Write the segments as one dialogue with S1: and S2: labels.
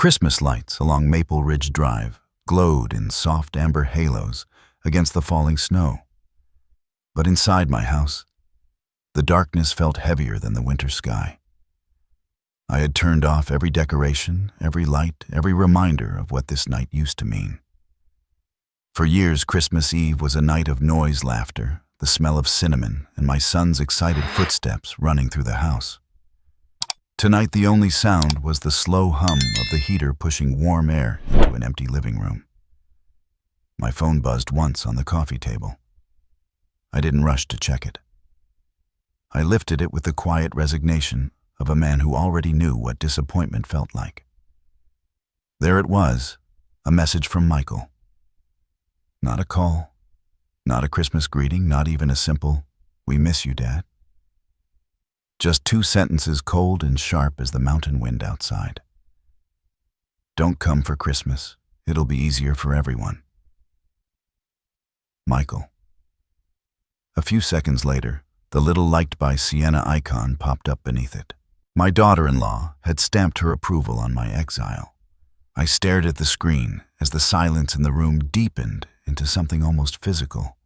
S1: Christmas lights along Maple Ridge Drive glowed in soft amber halos against the falling snow. But inside my house, the darkness felt heavier than the winter sky. I had turned off every decoration, every light, every reminder of what this night used to mean. For years, Christmas Eve was a night of noise, laughter, the smell of cinnamon, and my son's excited footsteps running through the house. Tonight, the only sound was the slow hum of the heater pushing warm air into an empty living room. My phone buzzed once on the coffee table. I didn't rush to check it. I lifted it with the quiet resignation of a man who already knew what disappointment felt like. There it was, a message from Michael. Not a call, not a Christmas greeting, not even a simple, "We miss you, Dad." Just 2 sentences, cold and sharp as the mountain wind outside. "Don't come for Christmas. It'll be easier for everyone. Michael." A few seconds later, the little liked by Sienna icon popped up beneath it. My daughter-in-law had stamped her approval on my exile. I stared at the screen as the silence in the room deepened into something almost physical,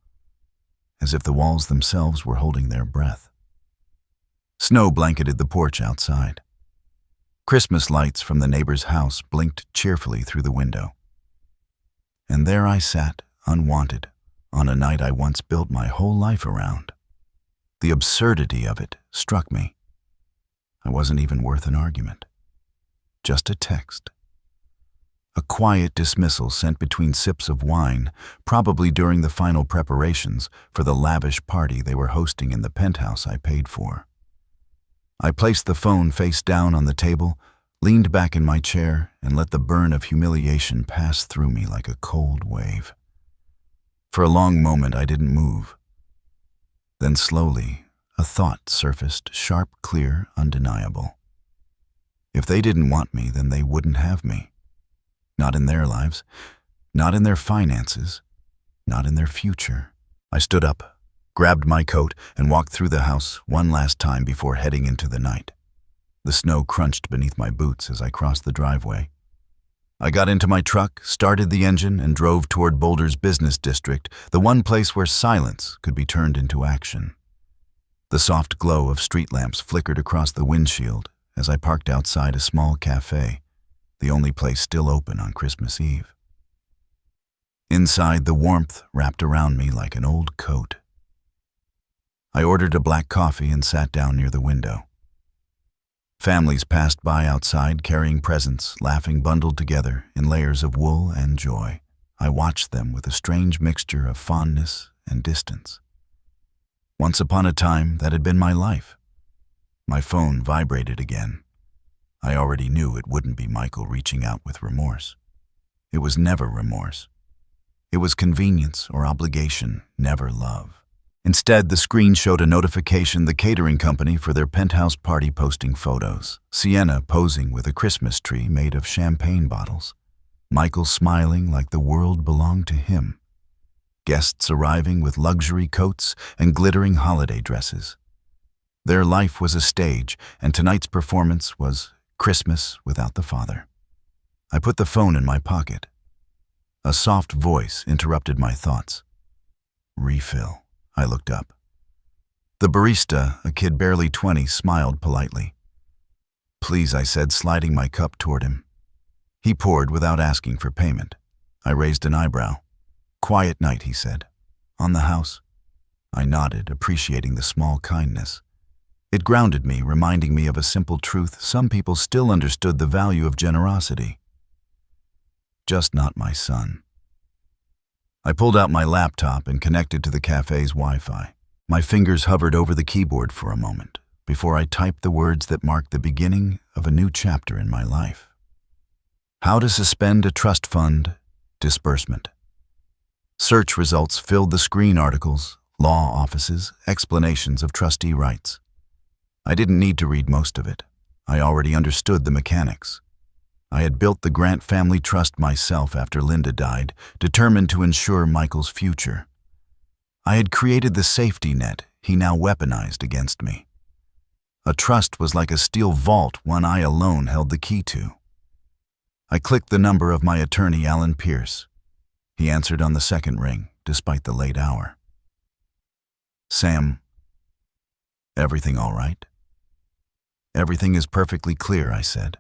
S1: as if the walls themselves were holding their breath. Snow blanketed the porch outside. Christmas lights from the neighbor's house blinked cheerfully through the window. And there I sat, unwanted, on a night I once built my whole life around. The absurdity of it struck me. I wasn't even worth an argument. Just a text. A quiet dismissal sent between sips of wine, probably during the final preparations for the lavish party they were hosting in the penthouse I paid for. I placed the phone face down on the table, leaned back in my chair, and let the burn of humiliation pass through me like a cold wave. For a long moment I didn't move. Then slowly, a thought surfaced, sharp, clear, undeniable. If they didn't want me, then they wouldn't have me. Not in their lives, not in their finances, not in their future. I stood up, grabbed my coat, and walked through the house one last time before heading into the night. The snow crunched beneath my boots as I crossed the driveway. I got into my truck, started the engine, and drove toward Boulder's business district, the one place where silence could be turned into action. The soft glow of street lamps flickered across the windshield as I parked outside a small cafe, the only place still open on Christmas Eve. Inside, the warmth wrapped around me like an old coat. I ordered a black coffee and sat down near the window. Families passed by outside carrying presents, laughing bundled together in layers of wool and joy. I watched them with a strange mixture of fondness and distance. Once upon a time, that had been my life. My phone vibrated again. I already knew it wouldn't be Michael reaching out with remorse. It was never remorse. It was convenience or obligation, never love. Instead, the screen showed a notification the catering company for their penthouse party posting photos. Sienna posing with a Christmas tree made of champagne bottles. Michael smiling like the world belonged to him. Guests arriving with luxury coats and glittering holiday dresses. Their life was a stage, and tonight's performance was Christmas without the father. I put the phone in my pocket. A soft voice interrupted my thoughts. "Refill." I looked up. The barista, a kid barely 20, smiled politely. "Please," I said, sliding my cup toward him. He poured without asking for payment. I raised an eyebrow. "Quiet night," he said. "On the house?" I nodded, appreciating the small kindness. It grounded me, reminding me of a simple truth: some people still understood the value of generosity. Just not my son. I pulled out my laptop and connected to the cafe's Wi-Fi. My fingers hovered over the keyboard for a moment before I typed the words that marked the beginning of a new chapter in my life. How to suspend a trust fund disbursement. Search results filled the screen: articles, law offices, explanations of trustee rights. I didn't need to read most of it. I already understood the mechanics. I had built the Grant family trust myself after Linda died, determined to ensure Michael's future. I had created the safety net he now weaponized against me. A trust was like a steel vault one I alone held the key to. I clicked the number of my attorney, Alan Pierce. He answered on the second ring, despite the late hour. "Sam, everything all right?" "Everything is perfectly clear," I said.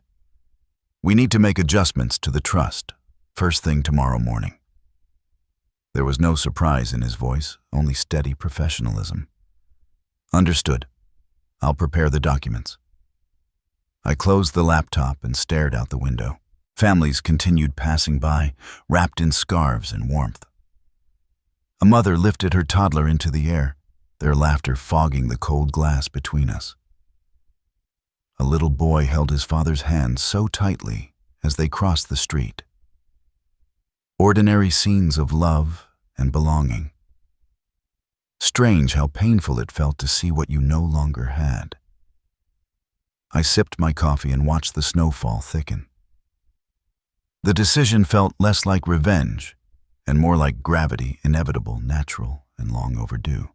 S1: "We need to make adjustments to the trust, first thing tomorrow morning." There was no surprise in his voice, only steady professionalism. "Understood. I'll prepare the documents." I closed the laptop and stared out the window. Families continued passing by, wrapped in scarves and warmth. A mother lifted her toddler into the air, their laughter fogging the cold glass between us. A little boy held his father's hand so tightly as they crossed the street. Ordinary scenes of love and belonging. Strange how painful it felt to see what you no longer had. I sipped my coffee and watched the snowfall thicken. The decision felt less like revenge and more like gravity, inevitable, natural, and long overdue.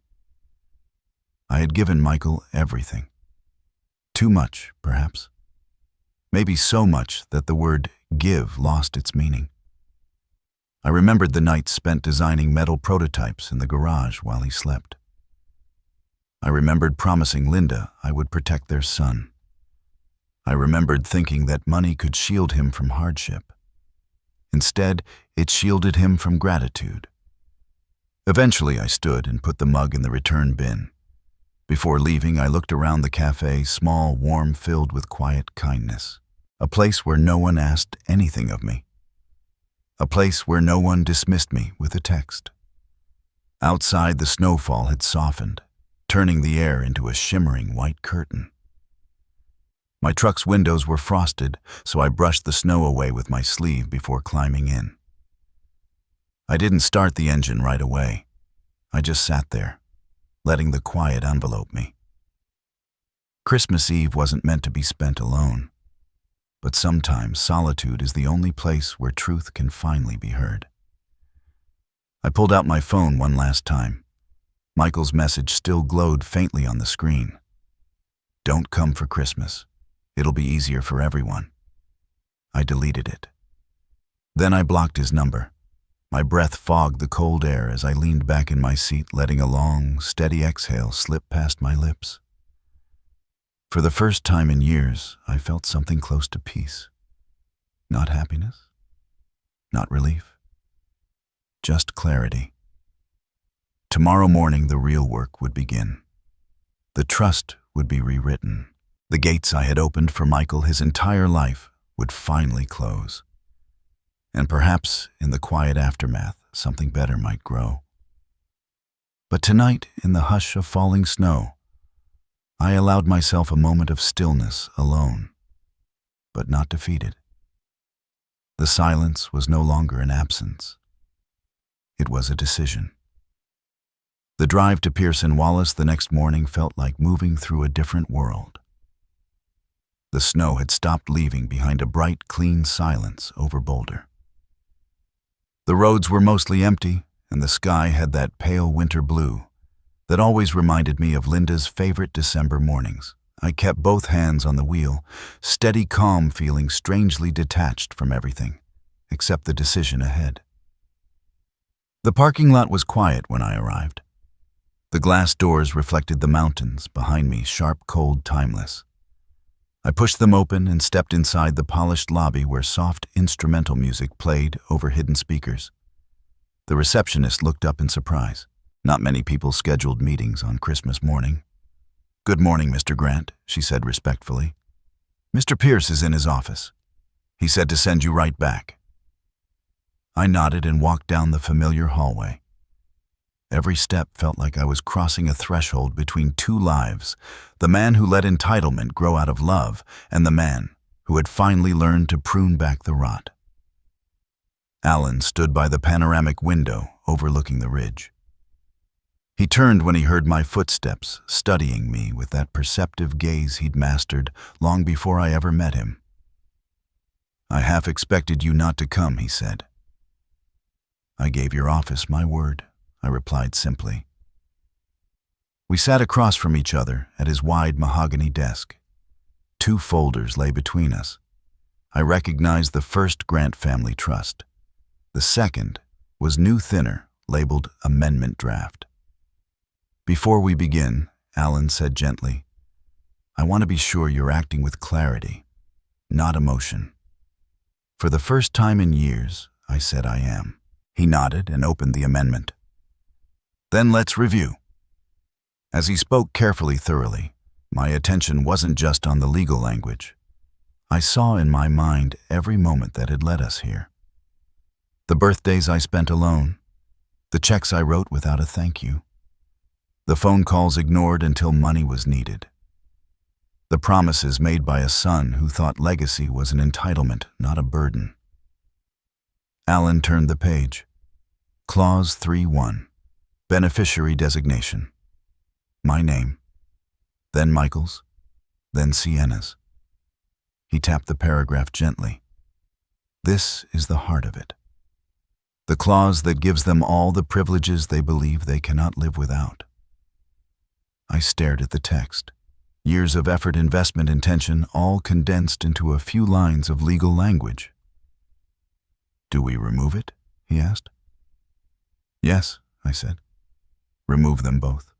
S1: I had given Michael everything. Too much, perhaps. Maybe so much that the word give lost its meaning. I remembered the nights spent designing metal prototypes in the garage while he slept. I remembered promising Linda I would protect their son. I remembered thinking that money could shield him from hardship. Instead, it shielded him from gratitude. Eventually, I stood and put the mug in the return bin. Before leaving, I looked around the cafe, small, warm, filled with quiet kindness. A place where no one asked anything of me. A place where no one dismissed me with a text. Outside, the snowfall had softened, turning the air into a shimmering white curtain. My truck's windows were frosted, so I brushed the snow away with my sleeve before climbing in. I didn't start the engine right away. I just sat there, letting the quiet envelope me. Christmas Eve wasn't meant to be spent alone, but sometimes solitude is the only place where truth can finally be heard. I pulled out my phone one last time. Michael's message still glowed faintly on the screen. "Don't come for Christmas. It'll be easier for everyone." I deleted it. Then I blocked his number. My breath fogged the cold air as I leaned back in my seat, letting a long, steady exhale slip past my lips. For the first time in years, I felt something close to peace. Not happiness, not relief, just clarity. Tomorrow morning, the real work would begin. The trust would be rewritten. The gates I had opened for Michael his entire life would finally close. And perhaps, in the quiet aftermath, something better might grow. But tonight, in the hush of falling snow, I allowed myself a moment of stillness alone, but not defeated. The silence was no longer an absence. It was a decision. The drive to Pierce and Wallace the next morning felt like moving through a different world. The snow had stopped leaving behind a bright, clean silence over Boulder. The roads were mostly empty, and the sky had that pale winter blue that always reminded me of Linda's favorite December mornings. I kept both hands on the wheel, steady calm feeling strangely detached from everything, except the decision ahead. The parking lot was quiet when I arrived. The glass doors reflected the mountains behind me, sharp, cold, timeless. I pushed them open and stepped inside the polished lobby where soft instrumental music played over hidden speakers. The receptionist looked up in surprise. Not many people scheduled meetings on Christmas morning. "Good morning, Mr. Grant," she said respectfully. "Mr. Pierce is in his office. He said to send you right back." I nodded and walked down the familiar hallway. Every step felt like I was crossing a threshold between two lives, the man who let entitlement grow out of love and the man who had finally learned to prune back the rot. Alan stood by the panoramic window overlooking the ridge. He turned when he heard my footsteps, studying me with that perceptive gaze he'd mastered long before I ever met him. "I half expected you not to come," he said. "I gave your office my word," I replied simply. We sat across from each other at his wide mahogany desk. 2 folders lay between us. I recognized the first Grant family trust. The second was new thinner, labeled Amendment Draft. "Before we begin," Alan said gently, "I want to be sure you're acting with clarity, not emotion." "For the first time in years," I said, "I am." He nodded and opened the amendment. "Then let's review." As he spoke carefully, thoroughly, my attention wasn't just on the legal language. I saw in my mind every moment that had led us here. The birthdays I spent alone, the checks I wrote without a thank you, the phone calls ignored until money was needed, the promises made by a son who thought legacy was an entitlement, not a burden. Alan turned the page. Clause 3.1, Beneficiary Designation. My name, then Michael's, then Sienna's. He tapped the paragraph gently. This is the heart of it. The clause that gives them all the privileges they believe they cannot live without. I stared at the text. Years of effort, investment, intention, all condensed into a few lines of legal language. "Do we remove it?" he asked. "Yes," I said. "Remove them both."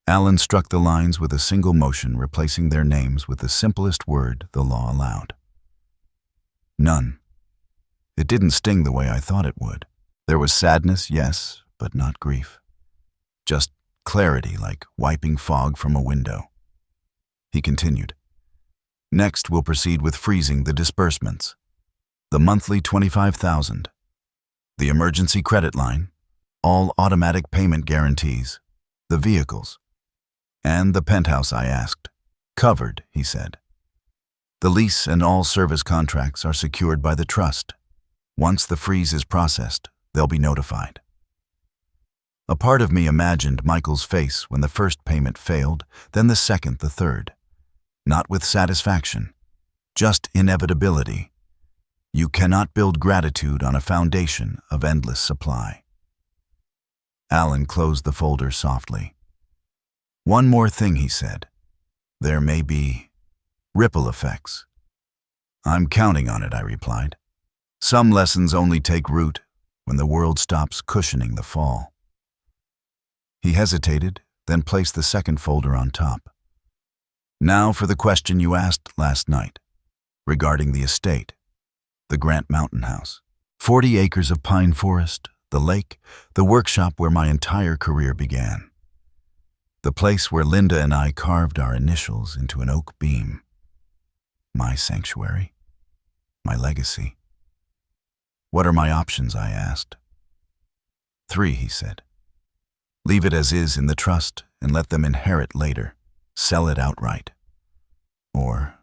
S1: Alan struck the lines with a single motion, replacing their names with the simplest word the law allowed. None. It didn't sting the way I thought it would. There was sadness, yes, but not grief. Just clarity, like wiping fog from a window. He continued. "Next, we'll proceed with freezing the disbursements. The monthly $25,000. The emergency credit line. All automatic payment guarantees. The vehicles. And the penthouse I asked. Covered," he said. "The lease and all service contracts are secured by the trust. Once the freeze is processed, they'll be notified." A part of me imagined Michael's face when the first payment failed, then the second, the third. Not with satisfaction, just inevitability. You cannot build gratitude on a foundation of endless supply. Alan closed the folder softly. "One more thing," he said. "There may be ripple effects." "I'm counting on it," I replied. "Some lessons only take root when the world stops cushioning the fall." He hesitated, then placed the second folder on top. "Now for the question you asked last night, regarding the estate, the Grant Mountain House. 40 acres of pine forest, the lake, the workshop where my entire career began. The place where Linda and I carved our initials into an oak beam. My sanctuary, my legacy. What are my options?" I asked. 3, he said. "Leave it as is in the trust and let them inherit later. Sell it outright. Or,"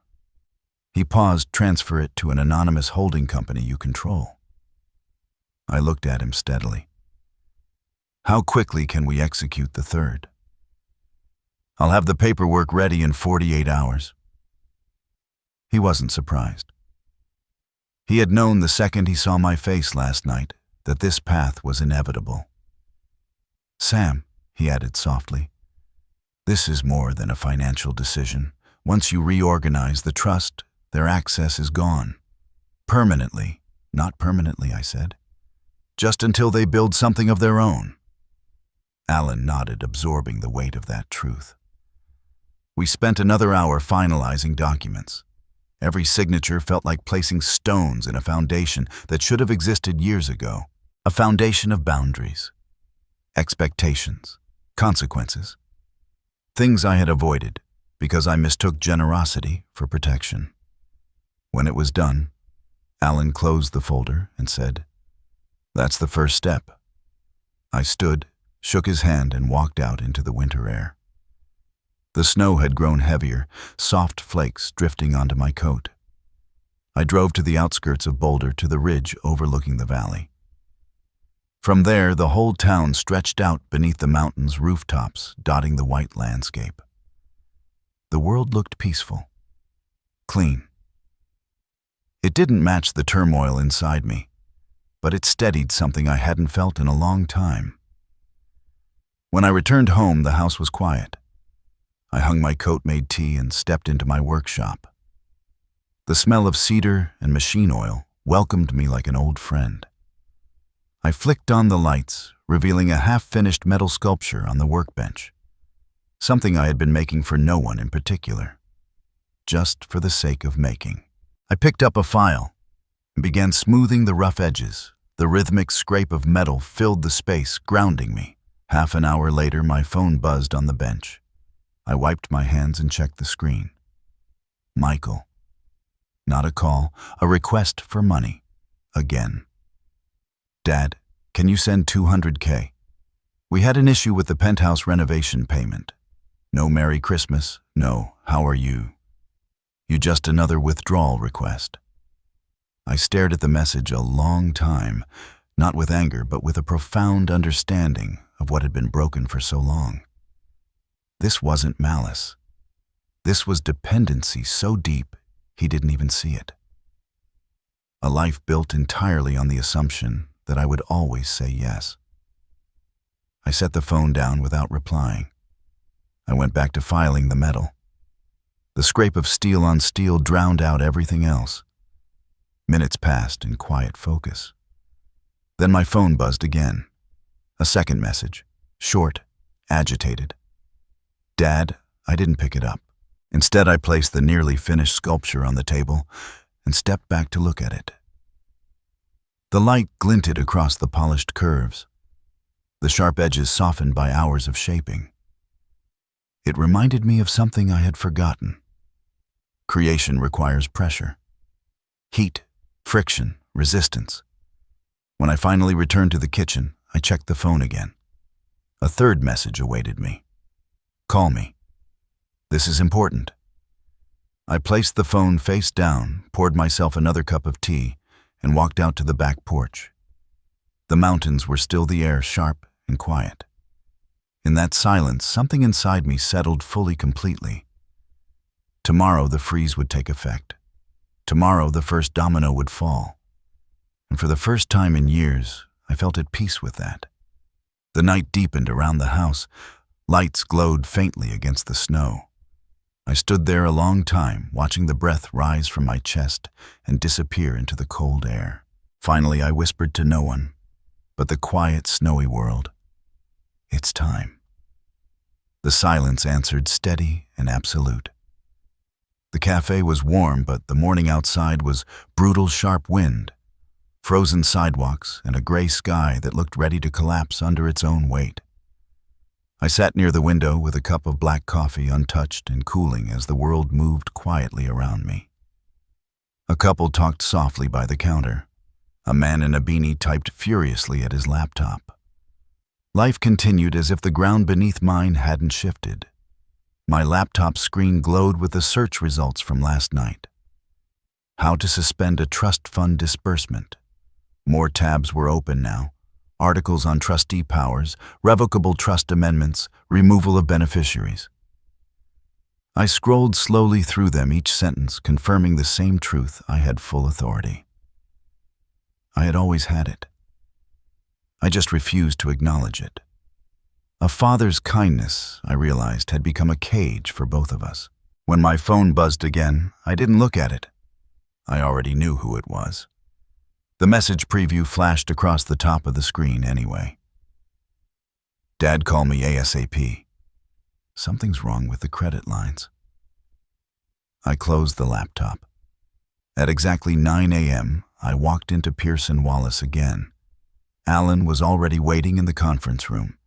S1: he paused, "transfer it to an anonymous holding company you control." I looked at him steadily. "How quickly can we execute the third?" "I'll have the paperwork ready in 48 hours. He wasn't surprised. He had known the second he saw my face last night that this path was inevitable. "Sam," he added softly, "this is more than a financial decision. Once you reorganize the trust, their access is gone. Permanently." "Not permanently," I said. "Just until they build something of their own." Alan nodded, absorbing the weight of that truth. We spent another hour finalizing documents. Every signature felt like placing stones in a foundation that should have existed years ago. A foundation of boundaries, expectations, consequences. Things I had avoided because I mistook generosity for protection. When it was done, Alan closed the folder and said, "That's the first step." I stood, shook his hand, and walked out into the winter air. The snow had grown heavier, soft flakes drifting onto my coat. I drove to the outskirts of Boulder to the ridge overlooking the valley. From there, the whole town stretched out beneath the mountains' rooftops, dotting the white landscape. The world looked peaceful, clean. It didn't match the turmoil inside me, but it steadied something I hadn't felt in a long time. When I returned home, the house was quiet. I hung my coat, made tea, and stepped into my workshop. The smell of cedar and machine oil welcomed me like an old friend. I flicked on the lights, revealing a half-finished metal sculpture on the workbench. Something I had been making for no one in particular, just for the sake of making. I picked up a file and began smoothing the rough edges. The rhythmic scrape of metal filled the space, grounding me. Half an hour later, my phone buzzed on the bench. I wiped my hands and checked the screen. Michael. Not a call, a request for money. Again. Dad, can you send $200K? We had an issue with the penthouse renovation payment. No Merry Christmas, no how are you? You just another withdrawal request. I stared at the message a long time, not with anger, but with a profound understanding of what had been broken for so long. This wasn't malice. This was dependency so deep he didn't even see it. A life built entirely on the assumption that I would always say yes. I set the phone down without replying. I went back to filing the metal. The scrape of steel on steel drowned out everything else. Minutes passed in quiet focus. Then my phone buzzed again. A second message, short, agitated. Dad, I didn't pick it up. Instead, I placed the nearly finished sculpture on the table and stepped back to look at it. The light glinted across the polished curves, the sharp edges softened by hours of shaping. It reminded me of something I had forgotten. Creation requires pressure, heat, friction, resistance. When I finally returned to the kitchen, I checked the phone again. A third message awaited me. Call me. This is important. I placed the phone face down, poured myself another cup of tea, and walked out to the back porch. The mountains were still, the air sharp and quiet. In that silence, something inside me settled fully, completely. Tomorrow the freeze would take effect. Tomorrow the first domino would fall. And for the first time in years, I felt at peace with that. The night deepened around the house. Lights glowed faintly against the snow. I stood there a long time, watching the breath rise from my chest and disappear into the cold air. Finally, I whispered to no one, but the quiet, snowy world, "It's time." The silence answered, steady and absolute. The cafe was warm, but the morning outside was brutal, sharp wind, frozen sidewalks, and a gray sky that looked ready to collapse under its own weight. I sat near the window with a cup of black coffee, untouched and cooling as the world moved quietly around me. A couple talked softly by the counter. A man in a beanie typed furiously at his laptop. Life continued as if the ground beneath mine hadn't shifted. My laptop screen glowed with the search results from last night. How to suspend a trust fund disbursement. More tabs were open now. Articles on trustee powers, revocable trust amendments, removal of beneficiaries. I scrolled slowly through them, each sentence confirming the same truth: I had full authority. I had always had it. I just refused to acknowledge it. A father's kindness, I realized, had become a cage for both of us. When my phone buzzed again, I didn't look at it. I already knew who it was. The message preview flashed across the top of the screen anyway. Dad, call me ASAP. Something's wrong with the credit lines. I closed the laptop. At exactly 9 a.m., I walked into Pearson Wallace again. Alan was already waiting in the conference room.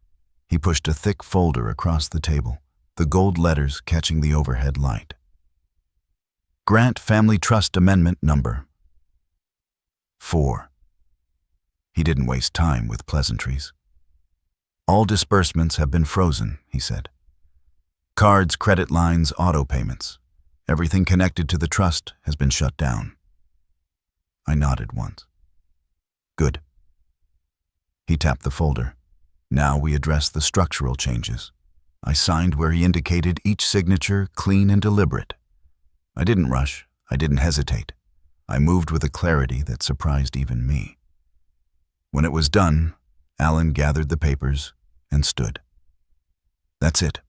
S1: He pushed a thick folder across the table, the gold letters catching the overhead light. Grant Family Trust Amendment Number 4. He didn't waste time with pleasantries. All disbursements have been frozen, he said. Cards, credit lines, auto payments. Everything connected to the trust has been shut down. I nodded once. Good. He tapped the folder. Now we address the structural changes. I signed where he indicated, each signature clean and deliberate. I didn't rush. I didn't hesitate. I moved with a clarity that surprised even me. When it was done, Alan gathered the papers and stood. That's it.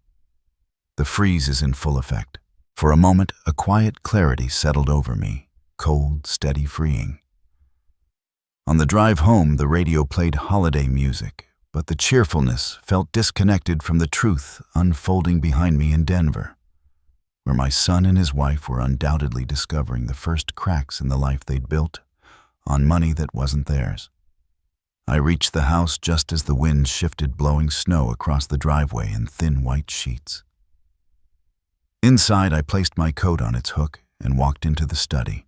S1: The freeze is in full effect. For a moment, a quiet clarity settled over me, cold, steady, freeing. On the drive home, the radio played holiday music, but the cheerfulness felt disconnected from the truth unfolding behind me in Denver, where my son and his wife were undoubtedly discovering the first cracks in the life they'd built on money that wasn't theirs. I reached the house just as the wind shifted, blowing snow across the driveway in thin white sheets. Inside, I placed my coat on its hook and walked into the study.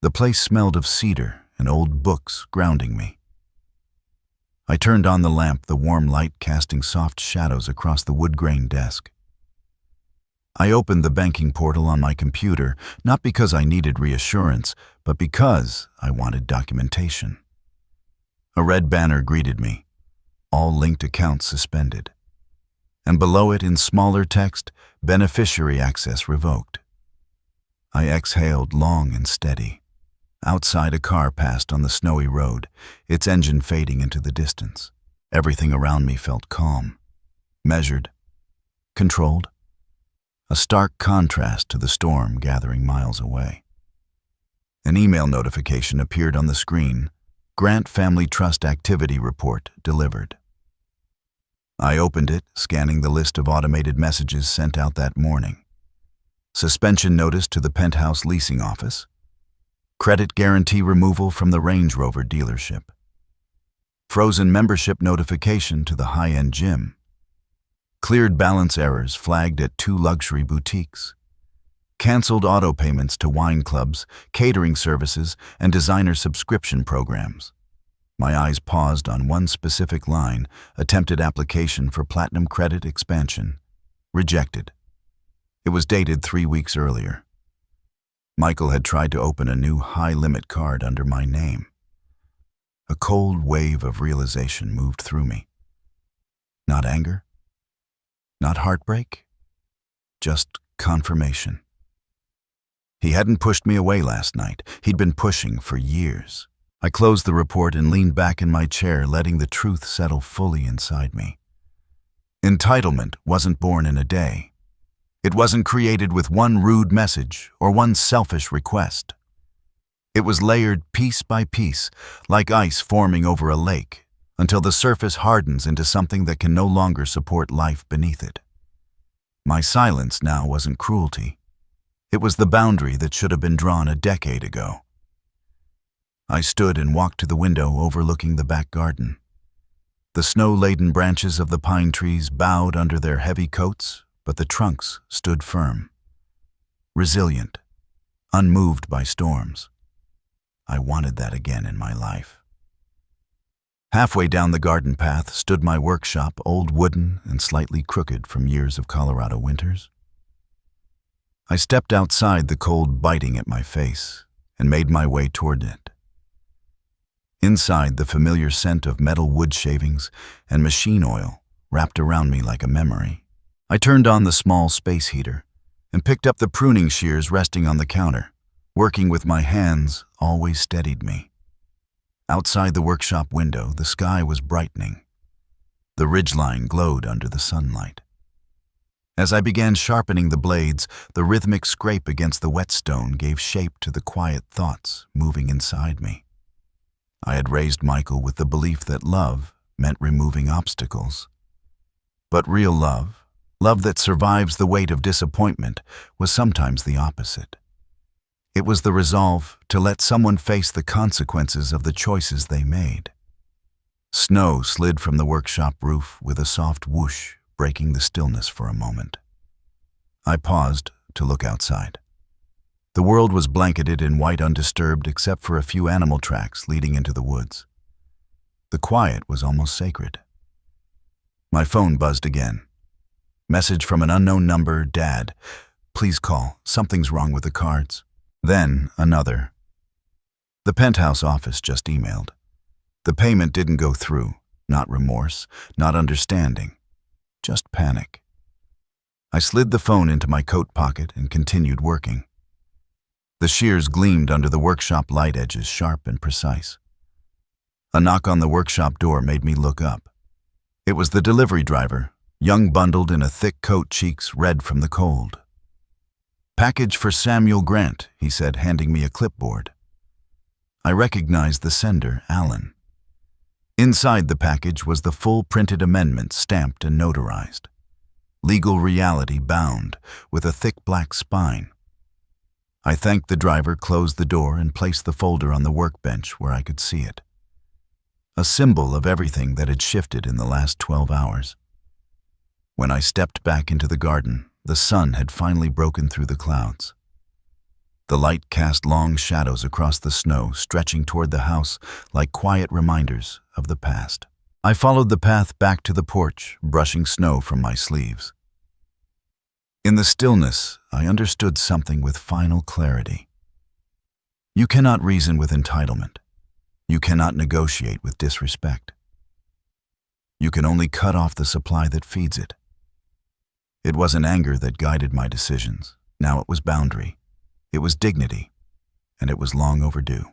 S1: The place smelled of cedar and old books, grounding me. I turned on the lamp, the warm light casting soft shadows across the wood-grain desk. I opened the banking portal on my computer, not because I needed reassurance, but because I wanted documentation. A red banner greeted me, all linked accounts suspended. And below it, in smaller text, beneficiary access revoked. I exhaled long and steady. Outside, a car passed on the snowy road, its engine fading into the distance. Everything around me felt calm, measured, controlled. A stark contrast to the storm gathering miles away. An email notification appeared on the screen. Grant Family Trust Activity Report delivered. I opened it, scanning the list of automated messages sent out that morning. Suspension notice to the penthouse leasing office. Credit guarantee removal from the Range Rover dealership. Frozen membership notification to the high-end gym. Cleared balance errors flagged at 2 luxury boutiques. Canceled auto payments to wine clubs, catering services, and designer subscription programs. My eyes paused on one specific line, attempted application for platinum credit expansion. Rejected. It was dated 3 weeks earlier. Michael had tried to open a new high-limit card under my name. A cold wave of realization moved through me. Not anger, not heartbreak, just confirmation. He hadn't pushed me away last night. He'd been pushing for years. I closed the report and leaned back in my chair, letting the truth settle fully inside me. Entitlement wasn't born in a day. It wasn't created with one rude message or one selfish request. It was layered piece by piece, like ice forming over a lake, until the surface hardens into something that can no longer support life beneath it. My silence now wasn't cruelty. It was the boundary that should have been drawn a decade ago. I stood and walked to the window overlooking the back garden. The snow-laden branches of the pine trees bowed under their heavy coats, but the trunks stood firm, resilient, unmoved by storms. I wanted that again in my life. Halfway down the garden path stood my workshop, old wooden and slightly crooked from years of Colorado winters. I stepped outside, the cold biting at my face, and made my way toward it. Inside, the familiar scent of metal wood shavings and machine oil wrapped around me like a memory. I turned on the small space heater and picked up the pruning shears resting on the counter. Working with my hands always steadied me. Outside the workshop window, the sky was brightening. The ridgeline glowed under the sunlight. As I began sharpening the blades, the rhythmic scrape against the whetstone gave shape to the quiet thoughts moving inside me. I had raised Michael with the belief that love meant removing obstacles. But real love, love that survives the weight of disappointment, was sometimes the opposite. It was the resolve to let someone face the consequences of the choices they made. Snow slid from the workshop roof with a soft whoosh, breaking the stillness for a moment. I paused to look outside. The world was blanketed in white, undisturbed except for a few animal tracks leading into the woods. The quiet was almost sacred. My phone buzzed again. Message from an unknown number, Dad. Please call. Something's wrong with the cards. Then another. The penthouse office just emailed. The payment didn't go through. Not remorse, not understanding. Just panic. I slid the phone into my coat pocket and continued working. The shears gleamed under the workshop light edges, sharp and precise. A knock on the workshop door made me look up. It was the delivery driver, young, bundled in a thick coat, cheeks red from the cold. "Package for Samuel Grant," he said, handing me a clipboard. I recognized the sender, Alan. Inside the package was the full printed amendment stamped and notarized. Legal reality bound, with a thick black spine. I thanked the driver, closed the door, and placed the folder on the workbench where I could see it. A symbol of everything that had shifted in the last 12 hours. When I stepped back into the garden, the sun had finally broken through the clouds. The light cast long shadows across the snow, stretching toward the house like quiet reminders of the past. I followed the path back to the porch, brushing snow from my sleeves. In the stillness, I understood something with final clarity. You cannot reason with entitlement. You cannot negotiate with disrespect. You can only cut off the supply that feeds it. It wasn't anger that guided my decisions. Now it was boundary. It was dignity. And it was long overdue.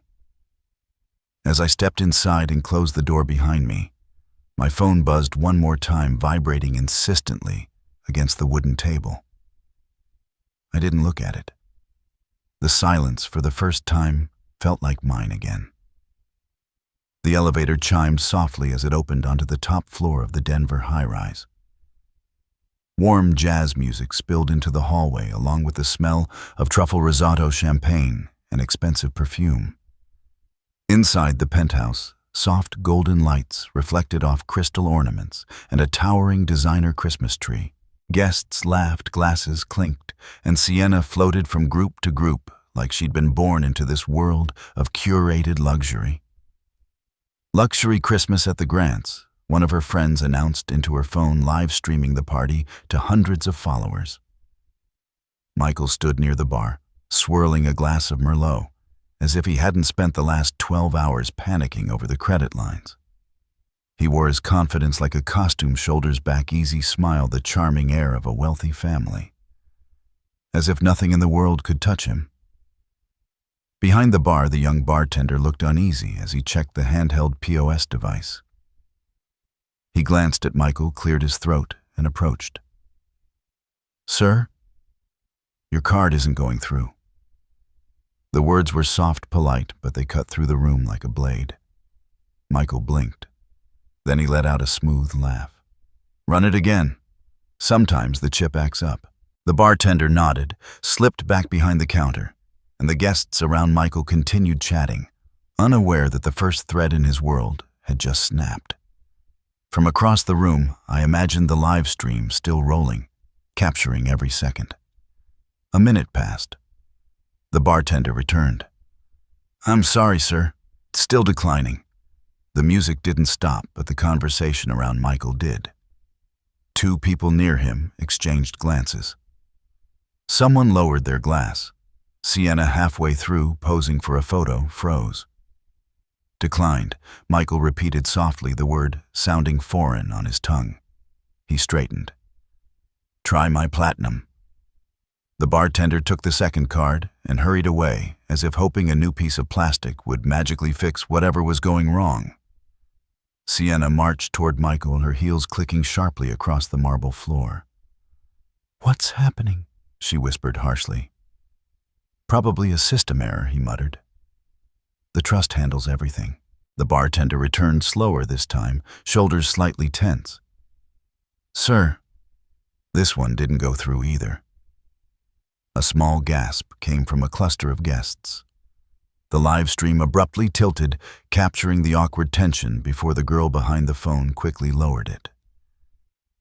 S1: As I stepped inside and closed the door behind me, my phone buzzed one more time, vibrating insistently against the wooden table. I didn't look at it. The silence, for the first time, felt like mine again. The elevator chimed softly as it opened onto the top floor of the Denver high-rise. Warm jazz music spilled into the hallway along with the smell of truffle risotto champagne and expensive perfume. Inside the penthouse, soft golden lights reflected off crystal ornaments and a towering designer Christmas tree. Guests laughed, glasses clinked, and Sienna floated from group to group like she'd been born into this world of curated luxury. "Luxury Christmas at the Grants," one of her friends announced into her phone, live streaming the party to hundreds of followers. Michael stood near the bar, swirling a glass of Merlot, as if he hadn't spent the last 12 hours panicking over the credit lines. He wore his confidence like a costume, shoulders back, easy smile, the charming air of a wealthy family. As if nothing in the world could touch him. Behind the bar, the young bartender looked uneasy as he checked the handheld POS device. He glanced at Michael, cleared his throat, and approached. "Sir, your card isn't going through." The words were soft, polite, but they cut through the room like a blade. Michael blinked. Then he let out a smooth laugh. "Run it again. Sometimes the chip acts up." The bartender nodded, slipped back behind the counter, and the guests around Michael continued chatting, unaware that the first thread in his world had just snapped. From across the room, I imagined the live stream still rolling, capturing every second. A minute passed. The bartender returned. "I'm sorry, sir. It's still declining." The music didn't stop, but the conversation around Michael did. Two people near him exchanged glances. Someone lowered their glass. Sienna, halfway through, posing for a photo, froze. Declined. Michael repeated softly, the word sounding foreign on his tongue. He straightened. "Try my platinum." The bartender took the second card and hurried away, as if hoping a new piece of plastic would magically fix whatever was going wrong. Sienna marched toward Michael, her heels clicking sharply across the marble floor. "What's happening?" she whispered harshly. "Probably a system error," he muttered. "The trust handles everything." The bartender returned, slower this time, shoulders slightly tense. "Sir." This one didn't go through either. A small gasp came from a cluster of guests. The live stream abruptly tilted, capturing the awkward tension before the girl behind the phone quickly lowered it.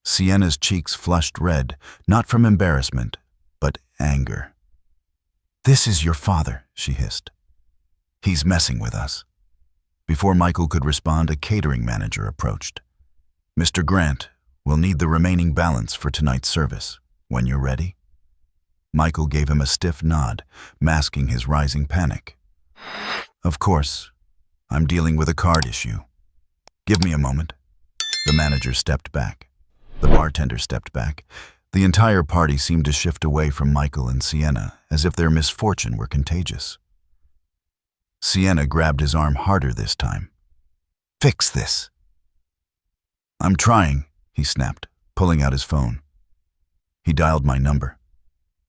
S1: Sienna's cheeks flushed red, not from embarrassment, but anger. "This is your father," she hissed. "He's messing with us." Before Michael could respond, a catering manager approached. "Mr. Grant, we'll need the remaining balance for tonight's service. When you're ready." Michael gave him a stiff nod, masking his rising panic. "Of course. I'm dealing with a card issue. Give me a moment." The manager stepped back. The bartender stepped back. The entire party seemed to shift away from Michael and Sienna, as if their misfortune were contagious. Sienna grabbed his arm harder this time. "Fix this." "I'm trying," he snapped, pulling out his phone. He dialed my number.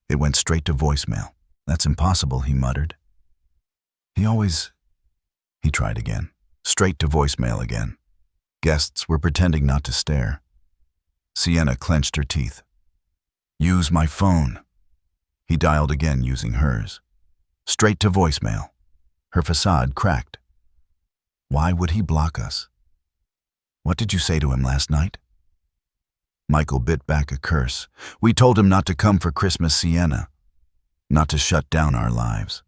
S1: It went straight to voicemail. "That's impossible," he muttered. He tried again. Straight to voicemail again. Guests were pretending not to stare. Sienna clenched her teeth. "Use my phone." He dialed again using hers. Straight to voicemail. Her facade cracked. Why would he block us? "What did you say to him last night?" Michael bit back a curse. "We told him not to come for Christmas, Sienna. Not to shut down our lives."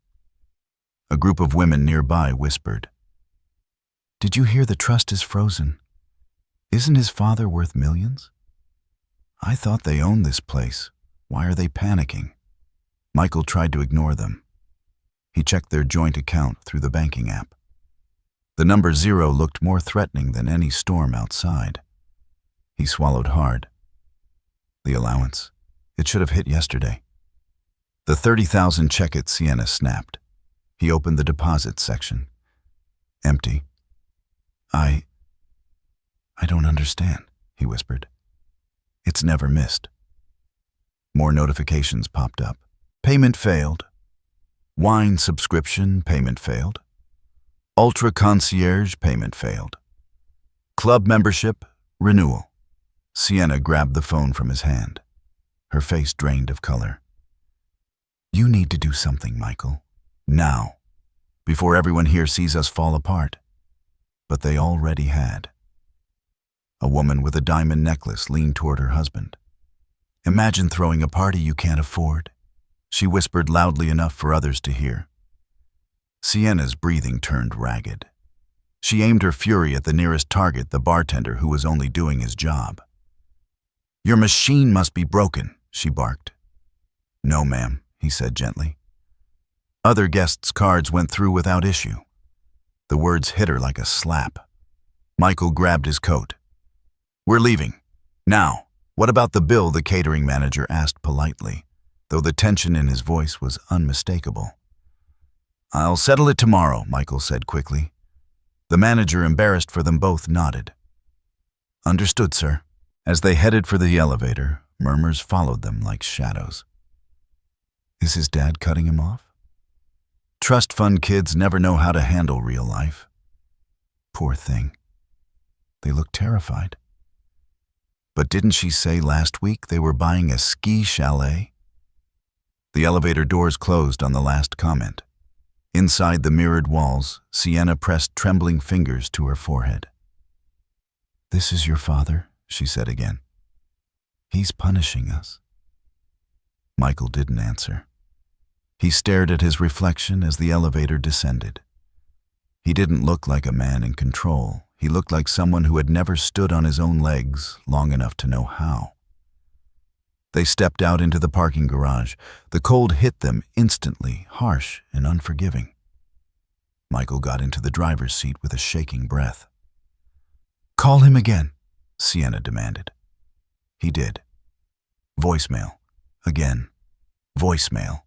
S1: A group of women nearby whispered. "Did you hear the trust is frozen? Isn't his father worth millions? I thought they owned this place. Why are they panicking?" Michael tried to ignore them. He checked their joint account through the banking app. The number 0 looked more threatening than any storm outside. He swallowed hard. The allowance. It should have hit yesterday. The 30,000 check at Sienna snapped. He opened the deposit section. Empty. I don't understand," he whispered. "It's never missed." More notifications popped up. Payment failed. Wine subscription payment failed. Ultra concierge payment failed. Club membership renewal. Sienna grabbed the phone from his hand. Her face drained of color. "You need to do something, Michael. Now. Before everyone here sees us fall apart." But they already had. A woman with a diamond necklace leaned toward her husband. "Imagine throwing a party you can't afford," she whispered loudly enough for others to hear. Sienna's breathing turned ragged. She aimed her fury at the nearest target, the bartender who was only doing his job. "Your machine must be broken," she barked. "No, ma'am," he said gently. Other guests' cards went through without issue. The words hit her like a slap. Michael grabbed his coat. "We're leaving. Now, what about the bill?" the catering manager asked politely, though the tension in his voice was unmistakable. "I'll settle it tomorrow," Michael said quickly. The manager, embarrassed for them both, nodded. "Understood, sir." As they headed for the elevator, murmurs followed them like shadows. Is his dad cutting him off? Trust fund kids never know how to handle real life. Poor thing. They looked terrified. But didn't she say last week they were buying a ski chalet? The elevator doors closed on the last comment. Inside the mirrored walls, Sienna pressed trembling fingers to her forehead. "This is your father," she said again. "He's punishing us." Michael didn't answer. He stared at his reflection as the elevator descended. He didn't look like a man in control. He looked like someone who had never stood on his own legs long enough to know how. They stepped out into the parking garage. The cold hit them instantly, harsh and unforgiving. Michael got into the driver's seat with a shaking breath. "Call him again," Sienna demanded. He did. Voicemail. Again. Voicemail.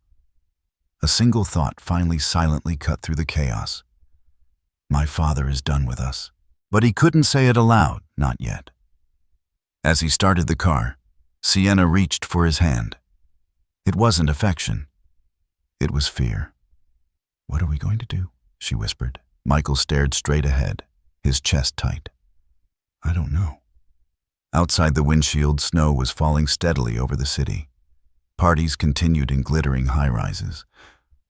S1: A single thought finally silently cut through the chaos. My father is done with us. But he couldn't say it aloud, not yet. As he started the car, Sienna reached for his hand. It wasn't affection. It was fear. "What are we going to do?" she whispered. Michael stared straight ahead, his chest tight. "I don't know." Outside the windshield, snow was falling steadily over the city. Parties continued in glittering high-rises.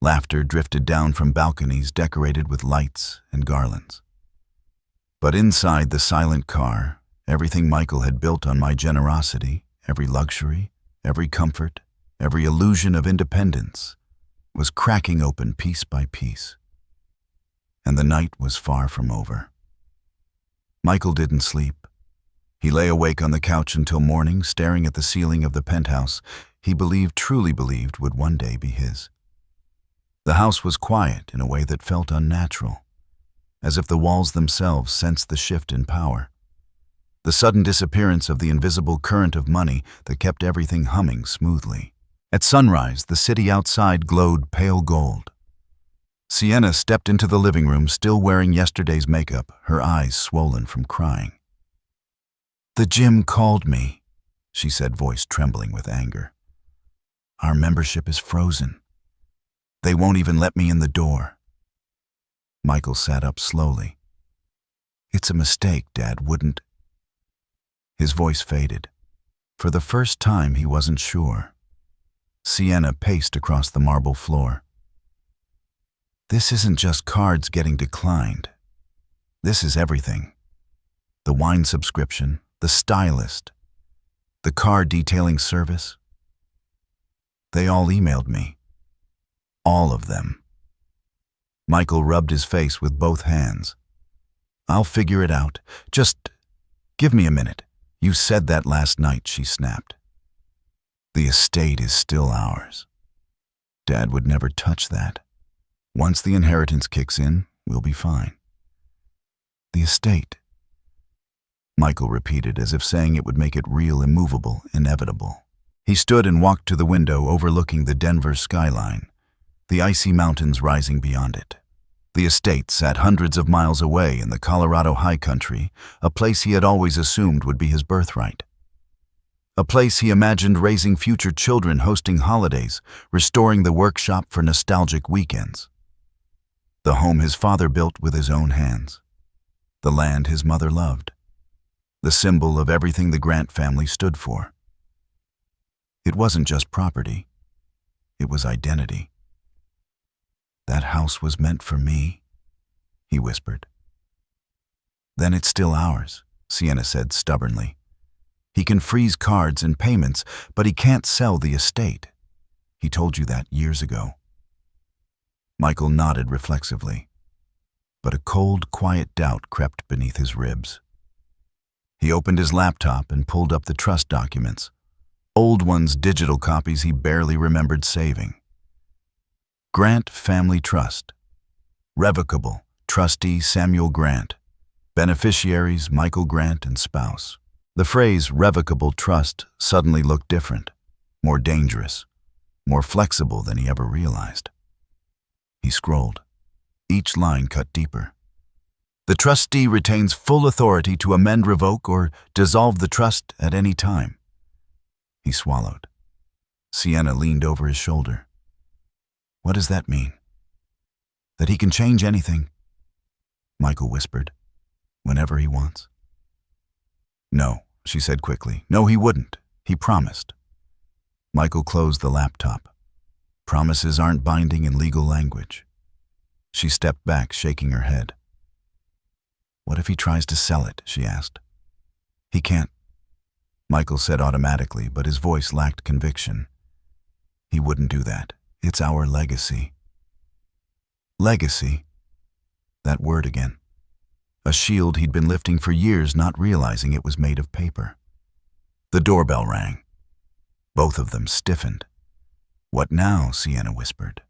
S1: Laughter drifted down from balconies decorated with lights and garlands. But inside the silent car, everything Michael had built on my generosity, every luxury, every comfort, every illusion of independence, was cracking open piece by piece. And the night was far from over. Michael didn't sleep. He lay awake on the couch until morning, staring at the ceiling of the penthouse he truly believed would one day be his. The house was quiet in a way that felt unnatural, as if the walls themselves sensed the shift in power. The sudden disappearance of the invisible current of money that kept everything humming smoothly. At sunrise, the city outside glowed pale gold. Sienna stepped into the living room, still wearing yesterday's makeup, her eyes swollen from crying. "The gym called me," she said, voice trembling with anger. Our membership is frozen. They won't even let me in the door." Michael sat up slowly. "It's a mistake, Dad wouldn't—" His voice faded. For the first time, he wasn't sure. Sienna paced across the marble floor. "This isn't just cards getting declined. This is everything. The wine subscription, the stylist, the car detailing service. They all emailed me. All of them." Michael rubbed his face with both hands. "I'll figure it out. Just give me a minute. You said that last night," she snapped. "The estate is still ours. Dad would never touch that. Once the inheritance kicks in, we'll be fine." "The estate," Michael repeated, as if saying it would make it real, immovable, inevitable. He stood and walked to the window overlooking the Denver skyline, the icy mountains rising beyond it. The estate sat hundreds of miles away in the Colorado high country, a place he had always assumed would be his birthright. A place he imagined raising future children, hosting holidays, restoring the workshop for nostalgic weekends. The home his father built with his own hands. The land his mother loved. The symbol of everything the Grant family stood for. It wasn't just property. It was identity. "That house was meant for me," he whispered. "Then it's still ours," Sienna said stubbornly. "He can freeze cards and payments, but he can't sell the estate. He told you that years ago." Michael nodded reflexively, but a cold, quiet doubt crept beneath his ribs. He opened his laptop and pulled up the trust documents, old ones, digital copies he barely remembered saving. Grant Family Trust. Revocable. Trustee Samuel Grant. Beneficiaries Michael Grant and spouse. The phrase revocable trust suddenly looked different, more dangerous, more flexible than he ever realized. He scrolled. Each line cut deeper. "The trustee retains full authority to amend, revoke, or dissolve the trust at any time." He swallowed. Sienna leaned over his shoulder. "What does that mean?" "That he can change anything," Michael whispered, "whenever he wants." "No," she said quickly. "No, he wouldn't. He promised." Michael closed the laptop. Promises aren't binding in legal language. She stepped back, shaking her head. "What if he tries to sell it?" she asked. "He can't," Michael said automatically, but his voice lacked conviction. "He wouldn't do that. It's our legacy." Legacy. That word again. A shield he'd been lifting for years, not realizing it was made of paper. The doorbell rang. Both of them stiffened. "What now?" Sienna whispered.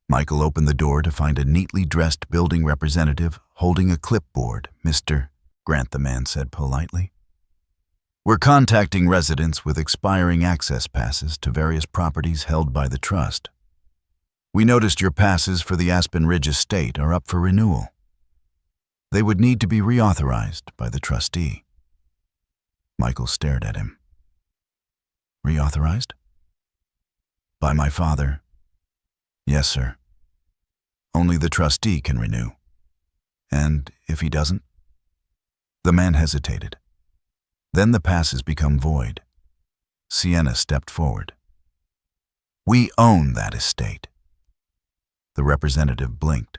S1: Michael opened the door to find a neatly dressed building representative holding a clipboard. "Mr. Grant," the man said politely. "We're contacting residents with expiring access passes to various properties held by the trust. We noticed your passes for the Aspen Ridge estate are up for renewal. They would need to be reauthorized by the trustee." Michael stared at him. "Reauthorized?" "By my father." "Yes, sir. Only the trustee can renew. And if he doesn't?" The man hesitated. "Then the passes become void." Sienna stepped forward. "We own that estate." The representative blinked.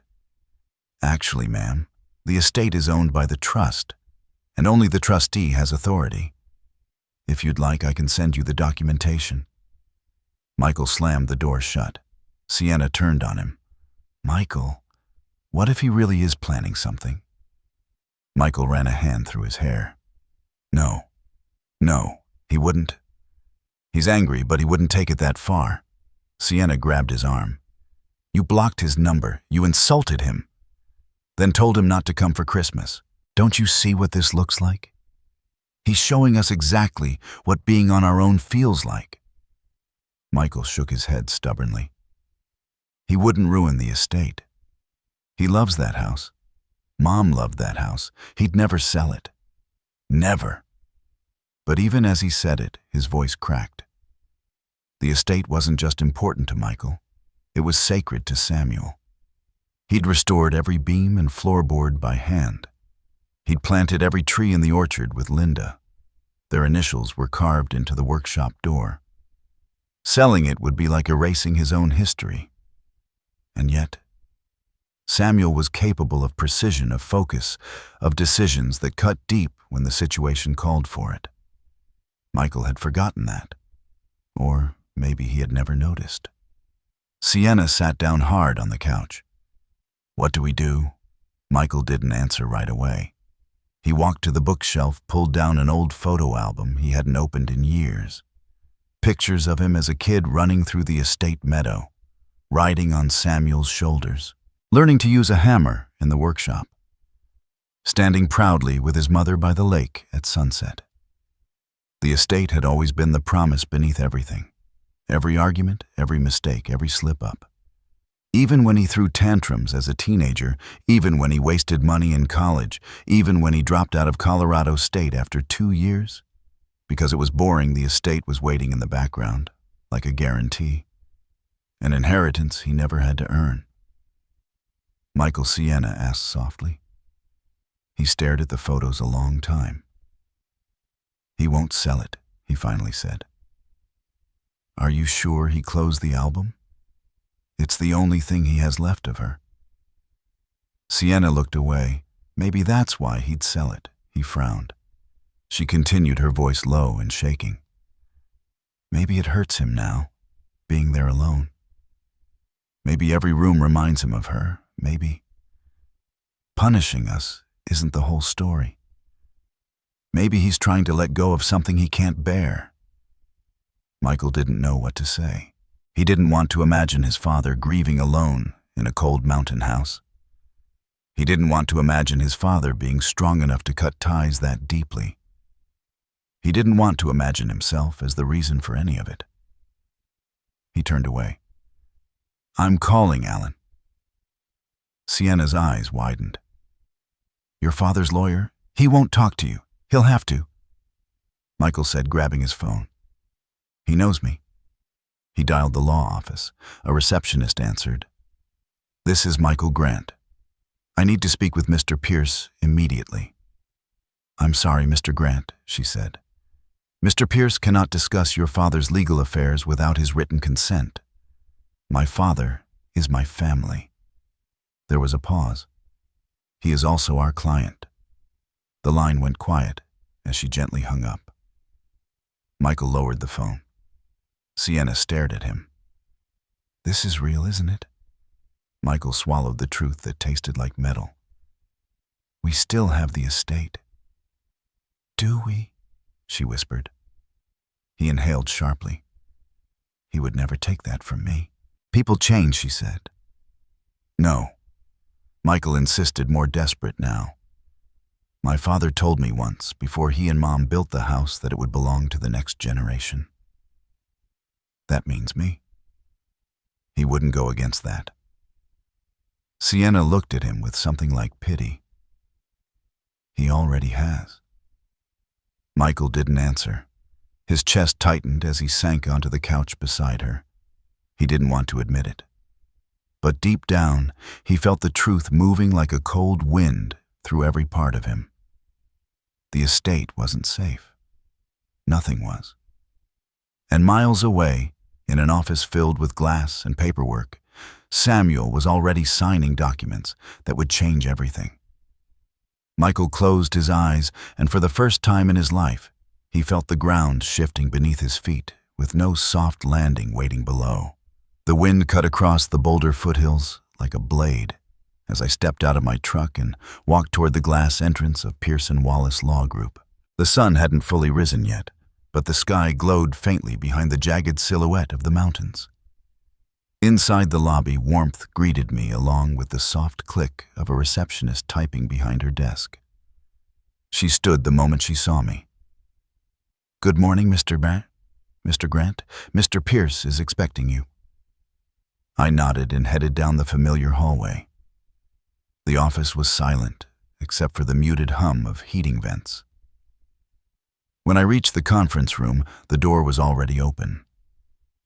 S1: "Actually, ma'am, the estate is owned by the trust, and only the trustee has authority. If you'd like, I can send you the documentation." Michael slammed the door shut. Sienna turned on him. "Michael, what if he really is planning something?" Michael ran a hand through his hair. No, he wouldn't. He's angry, but he wouldn't take it that far." Sienna grabbed his arm. "You blocked his number. You insulted him. Then told him not to come for Christmas. Don't you see what this looks like? He's showing us exactly what being on our own feels like." Michael shook his head stubbornly. "He wouldn't ruin the estate. He loves that house. Mom loved that house. He'd never sell it. Never." But even as he said it, his voice cracked. The estate wasn't just important to Michael, it was sacred to Samuel. He'd restored every beam and floorboard by hand. He'd planted every tree in the orchard with Linda. Their initials were carved into the workshop door. Selling it would be like erasing his own history. And yet, Samuel was capable of precision, of focus, of decisions that cut deep when the situation called for it. Michael had forgotten that. Or maybe he had never noticed. Sienna sat down hard on the couch. "What do we do?" Michael didn't answer right away. He walked to the bookshelf, pulled down an old photo album he hadn't opened in years. Pictures of him as a kid running through the estate meadow, riding on Samuel's shoulders, learning to use a hammer in the workshop, standing proudly with his mother by the lake at sunset. The estate had always been the promise beneath everything. Every argument, every mistake, every slip-up. Even when he threw tantrums as a teenager, even when he wasted money in college, even when he dropped out of Colorado State after 2 years, because it was boring, the estate was waiting in the background, like a guarantee. An inheritance he never had to earn. Michael, Sienna asked softly. He stared at the photos a long time. "He won't sell it," he finally said. "Are you sure he closed the album? It's the only thing he has left of her." Sienna looked away. Maybe that's why he'd sell it, he frowned. She continued, her voice low and shaking. "Maybe it hurts him now, being there alone. Maybe every room reminds him of her. Maybe punishing us isn't the whole story. Maybe he's trying to let go of something he can't bear." Michael didn't know what to say. He didn't want to imagine his father grieving alone in a cold mountain house. He didn't want to imagine his father being strong enough to cut ties that deeply. He didn't want to imagine himself as the reason for any of it. He turned away. "I'm calling, Alan." Sienna's eyes widened. "Your father's lawyer? He won't talk to you. He'll have to," Michael said, grabbing his phone. "He knows me." He dialed the law office. A receptionist answered. "This is Michael Grant. I need to speak with Mr. Pierce immediately." "I'm sorry, Mr. Grant," she said. "Mr. Pierce cannot discuss your father's legal affairs without his written consent. My father is my family." There was a pause. "He is also our client." The line went quiet as she gently hung up. Michael lowered the phone. Sienna stared at him. "This is real, isn't it?" Michael swallowed the truth that tasted like metal. "We still have the estate." "Do we?" she whispered. He inhaled sharply. "He would never take that from me." "People change," she said. "No." Michael insisted, more desperate now. "My father told me once, before he and Mom built the house, that it would belong to the next generation. That means me. He wouldn't go against that." Sienna looked at him with something like pity. "He already has." Michael didn't answer. His chest tightened as he sank onto the couch beside her. He didn't want to admit it. But deep down, he felt the truth moving like a cold wind through every part of him. The estate wasn't safe. Nothing was. And miles away, in an office filled with glass and paperwork, Samuel was already signing documents that would change everything. Michael closed his eyes, and for the first time in his life, he felt the ground shifting beneath his feet, with no soft landing waiting below. The wind cut across the boulder foothills like a blade as I stepped out of my truck and walked toward the glass entrance of Pearson Wallace Law Group. The sun hadn't fully risen yet, but the sky glowed faintly behind the jagged silhouette of the mountains. Inside the lobby, warmth greeted me along with the soft click of a receptionist typing behind her desk. She stood the moment she saw me. "Good morning, Mr. Grant. Mr. Pierce is expecting you." I nodded and headed down the familiar hallway. The office was silent, except for the muted hum of heating vents. When I reached the conference room, the door was already open.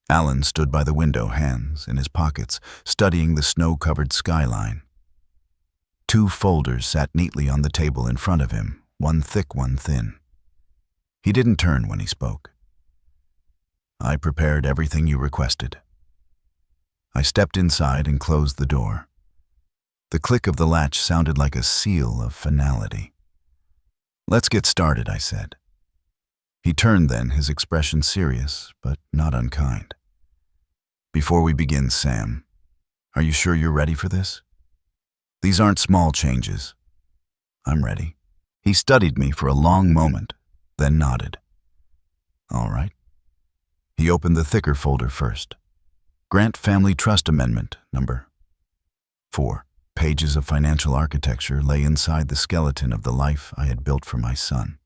S1: Alan stood by the window, hands in his pockets, studying the snow-covered skyline. 2 folders sat neatly on the table in front of him, one thick, one thin. He didn't turn when he spoke. "I prepared everything you requested." I stepped inside and closed the door. The click of the latch sounded like a seal of finality. "Let's get started," I said. He turned then, his expression serious, but not unkind. "Before we begin, Sam, are you sure you're ready for this? These aren't small changes." "I'm ready." He studied me for a long moment, then nodded. "All right." He opened the thicker folder first. Grant Family Trust Amendment, number 4. Pages of financial architecture lay inside the skeleton of the life I had built for my son.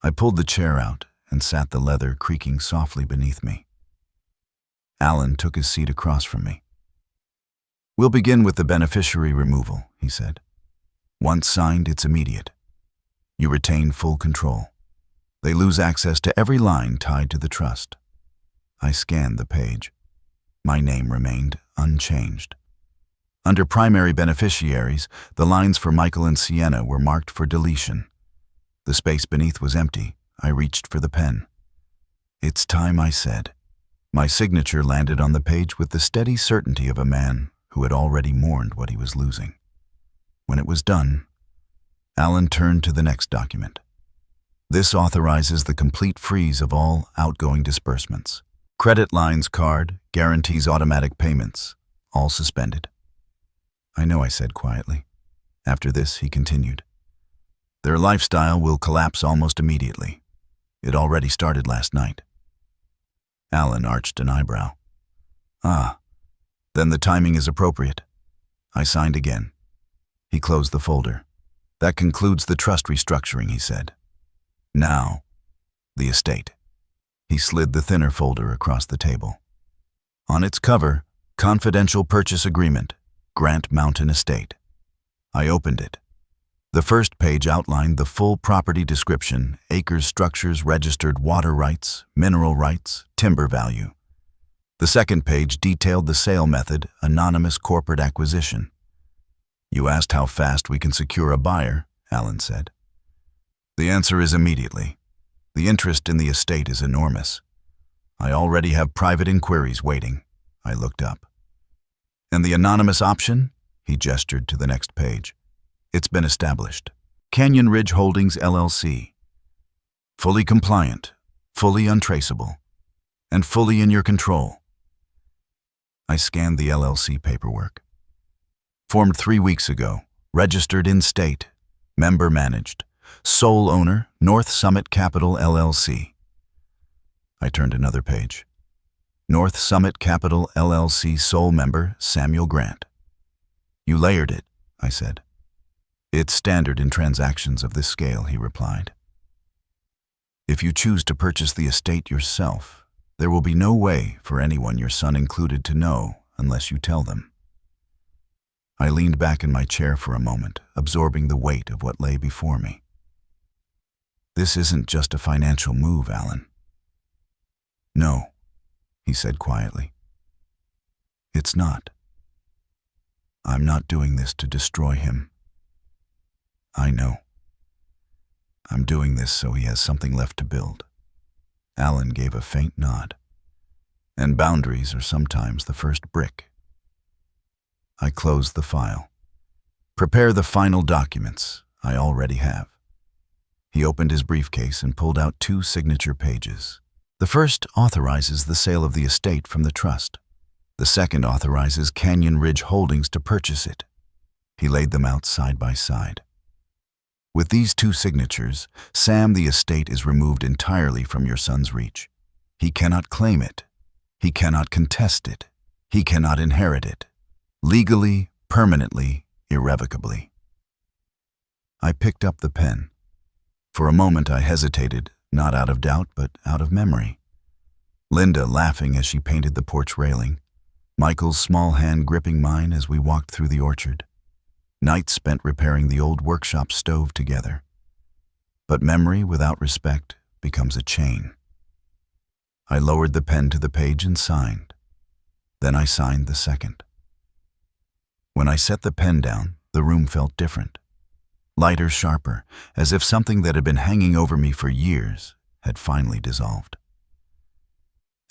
S1: I pulled the chair out and sat, the leather creaking softly beneath me. Alan took his seat across from me. "We'll begin with the beneficiary removal," he said. "Once signed, it's immediate. You retain full control. They lose access to every line tied to the trust." I scanned the page. My name remained unchanged. Under primary beneficiaries, the lines for Michael and Sienna were marked for deletion. The space beneath was empty. I reached for the pen. "It's time," I said. My signature landed on the page with the steady certainty of a man who had already mourned what he was losing. When it was done, Alan turned to the next document. "This authorizes the complete freeze of all outgoing disbursements. Credit lines, card, guarantees automatic payments, all suspended." "I know," I said quietly. After this, he continued. "Their lifestyle will collapse almost immediately. It already started last night." Alan arched an eyebrow. "Ah, then the timing is appropriate." I signed again. He closed the folder. "That concludes the trust restructuring," he said. "Now, the estate." He slid the thinner folder across the table. On its cover, Confidential Purchase Agreement, Grant Mountain Estate. I opened it. The first page outlined the full property description: acres, structures, registered water rights, mineral rights, timber value. The second page detailed the sale method: anonymous corporate acquisition. "You asked how fast we can secure a buyer," Alan said. "The answer is immediately. The interest in the estate is enormous. I already have private inquiries waiting." I looked up. "And the anonymous option?" He gestured to the next page. "It's been established. Canyon Ridge Holdings, LLC. Fully compliant, fully untraceable, and fully in your control." I scanned the LLC paperwork. Formed 3 weeks ago, registered in state, member managed, sole owner, North Summit Capital, LLC. I turned another page. North Summit Capital, LLC, sole member, Samuel Grant. "You layered it," I said. "It's standard in transactions of this scale," he replied. "If you choose to purchase the estate yourself, there will be no way for anyone, your son included, to know unless you tell them." I leaned back in my chair for a moment, absorbing the weight of what lay before me. "This isn't just a financial move, Alan." "No," he said quietly. "It's not. I'm not doing this to destroy him. I know. I'm doing this so he has something left to build." Alan gave a faint nod. "And boundaries are sometimes the first brick." I closed the file. "Prepare the final documents. I already have." He opened his briefcase and pulled out 2 signature pages. The first authorizes the sale of the estate from the trust. The second authorizes Canyon Ridge Holdings to purchase it. He laid them out side by side. "With these 2 signatures, Sam, the estate is removed entirely from your son's reach. He cannot claim it. He cannot contest it. He cannot inherit it. Legally, permanently, irrevocably." I picked up the pen. For a moment I hesitated, not out of doubt, but out of memory. Linda laughing as she painted the porch railing. Michael's small hand gripping mine as we walked through the orchard. Nights spent repairing the old workshop stove together. But memory without respect becomes a chain. I lowered the pen to the page and signed. Then I signed the second. When I set the pen down, the room felt different. Lighter, sharper, as if something that had been hanging over me for years had finally dissolved.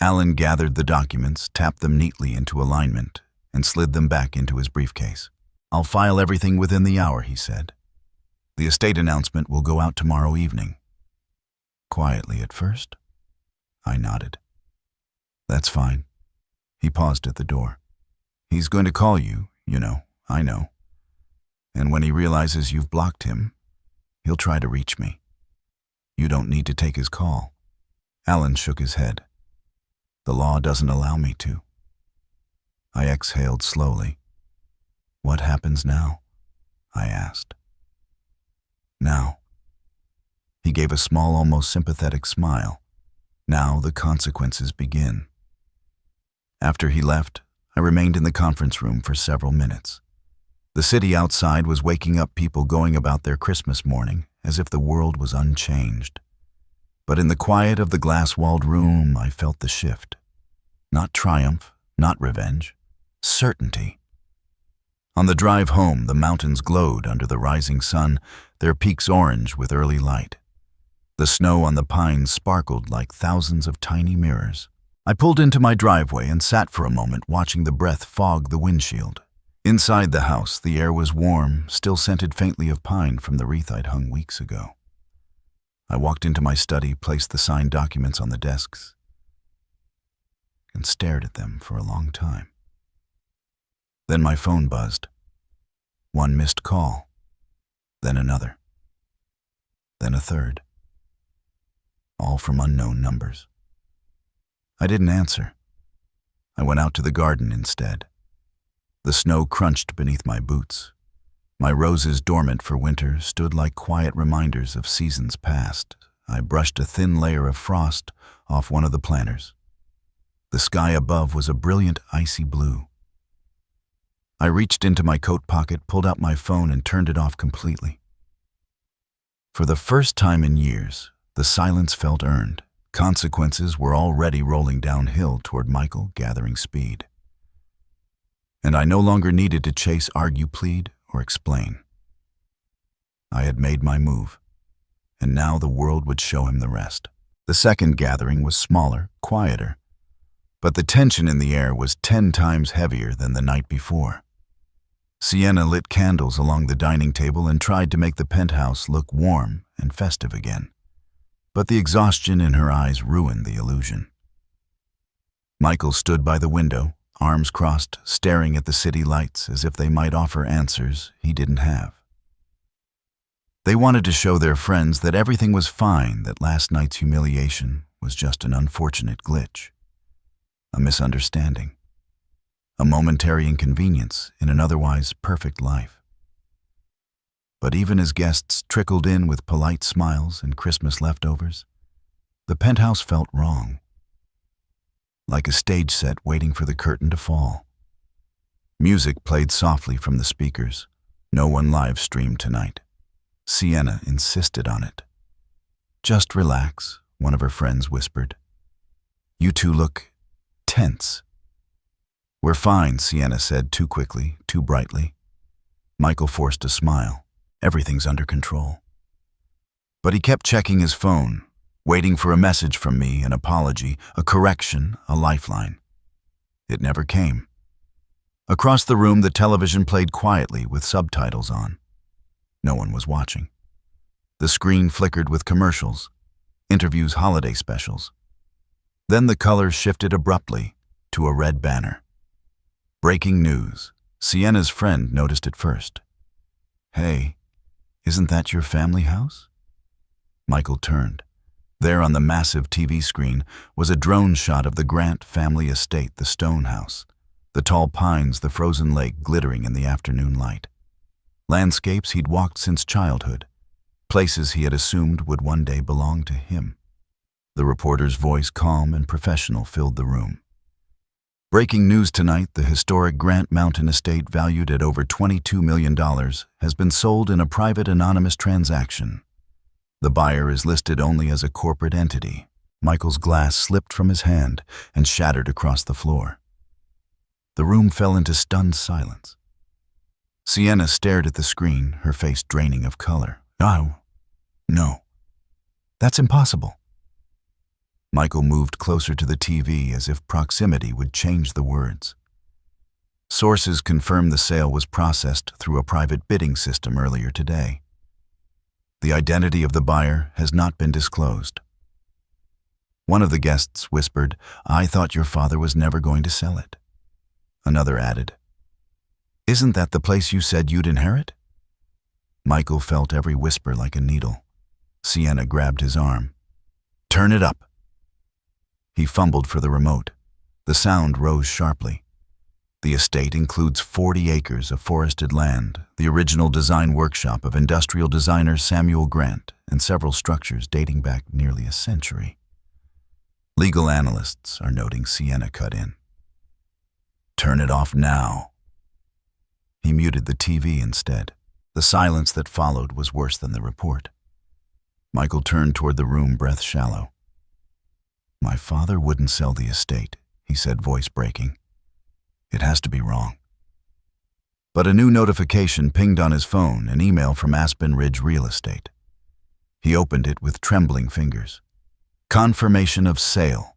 S1: Alan gathered the documents, tapped them neatly into alignment, and slid them back into his briefcase. "I'll file everything within the hour," he said. "The estate announcement will go out tomorrow evening." Quietly at first, I nodded. "That's fine." He paused at the door. "He's going to call you, I know. And when he realizes you've blocked him, he'll try to reach me. You don't need to take his call." Alan shook his head. "The law doesn't allow me to." I exhaled slowly. "What happens now?" I asked. "Now." He gave a small, almost sympathetic smile. "Now the consequences begin." After he left, I remained in the conference room for several minutes. The city outside was waking up, people going about their Christmas morning as if the world was unchanged. But in the quiet of the glass-walled room, I felt the shift. Not triumph, not revenge, certainty. On the drive home, the mountains glowed under the rising sun, their peaks orange with early light. The snow on the pines sparkled like thousands of tiny mirrors. I pulled into my driveway and sat for a moment watching the breath fog the windshield. Inside the house, the air was warm, still scented faintly of pine from the wreath I'd hung weeks ago. I walked into my study, placed the signed documents on the desks, and stared at them for a long time. Then my phone buzzed. One missed call, then another, then a third. All from unknown numbers. I didn't answer. I went out to the garden instead. The snow crunched beneath my boots. My roses, dormant for winter, stood like quiet reminders of seasons past. I brushed a thin layer of frost off one of the planters. The sky above was a brilliant icy blue. I reached into my coat pocket, pulled out my phone, and turned it off completely. For the first time in years, the silence felt earned. Consequences were already rolling downhill toward Michael, gathering speed. And I no longer needed to chase, argue, plead, or explain. I had made my move, and now the world would show him the rest. The second gathering was smaller, quieter, but the tension in the air was 10 times heavier than the night before. Sienna lit candles along the dining table and tried to make the penthouse look warm and festive again. But the exhaustion in her eyes ruined the illusion. Michael stood by the window, arms crossed, staring at the city lights as if they might offer answers he didn't have. They wanted to show their friends that everything was fine, that last night's humiliation was just an unfortunate glitch, a misunderstanding, a momentary inconvenience in an otherwise perfect life. But even as guests trickled in with polite smiles and Christmas leftovers, the penthouse felt wrong. Like a stage set waiting for the curtain to fall. Music played softly from the speakers. No one live streamed tonight. Sienna insisted on it. "Just relax," one of her friends whispered. "You two look tense." "We're fine," Sienna said too quickly, too brightly. Michael forced a smile. "Everything's under control." But he kept checking his phone, waiting for a message from me, an apology, a correction, a lifeline. It never came. Across the room, the television played quietly with subtitles on. No one was watching. The screen flickered with commercials, interviews, holiday specials. Then the colors shifted abruptly to a red banner. Breaking news. Sienna's friend noticed it first. "Hey, isn't that your family house?" Michael turned. There on the massive TV screen was a drone shot of the Grant family estate, the stone house, the tall pines, the frozen lake glittering in the afternoon light. Landscapes he'd walked since childhood, places he had assumed would one day belong to him. The reporter's voice, calm and professional, filled the room. "Breaking news tonight, the historic Grant Mountain estate, valued at over $22 million, has been sold in a private anonymous transaction. The buyer is listed only as a corporate entity. Michael's glass slipped from his hand and shattered across the floor. The room fell into stunned silence. Sienna stared at the screen, her face draining of color. "Oh, no. That's impossible." Michael moved closer to the TV as if proximity would change the words. Sources confirmed the sale was processed through a private bidding system earlier today. The identity of the buyer has not been disclosed. One of the guests whispered, "I thought your father was never going to sell it." Another added, "Isn't that the place you said you'd inherit?" Michael felt every whisper like a needle. Sienna grabbed his arm. "Turn it up." He fumbled for the remote. The sound rose sharply. The estate includes 40 acres of forested land, the original design workshop of industrial designer Samuel Grant, and several structures dating back nearly a century. Legal analysts are noting, Sienna cut in. "Turn it off now." He muted the TV instead. The silence that followed was worse than the report. Michael turned toward the room, breath shallow. "My father wouldn't sell the estate," he said, voice breaking. "It has to be wrong." But a new notification pinged on his phone, an email from Aspen Ridge Real Estate. He opened it with trembling fingers. Confirmation of sale.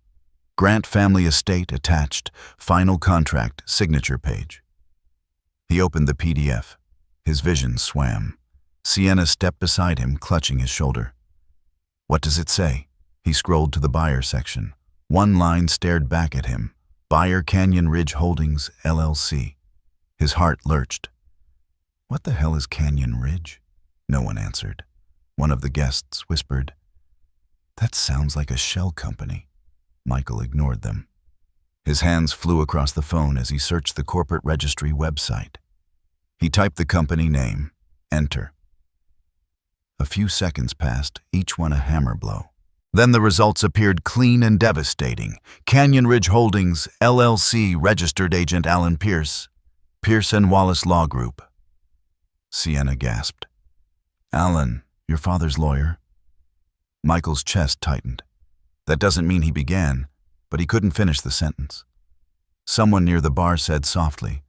S1: Grant family estate attached. Final contract signature page. He opened the PDF. His vision swam. Sienna stepped beside him, clutching his shoulder. "What does it say?" He scrolled to the buyer section. One line stared back at him. Buyer Canyon Ridge Holdings, LLC. His heart lurched. "What the hell is Canyon Ridge?" No one answered. One of the guests whispered, "That sounds like a shell company." Michael ignored them. His hands flew across the phone as he searched the corporate registry website. He typed the company name. Enter. A few seconds passed, each one a hammer blow. Then the results appeared clean and devastating. Canyon Ridge Holdings, LLC, registered agent Alan Pierce, Pierce & Wallace Law Group. Sienna gasped. "Alan, your father's lawyer?" Michael's chest tightened. That doesn't mean he began, but he couldn't finish the sentence. Someone near the bar said softly,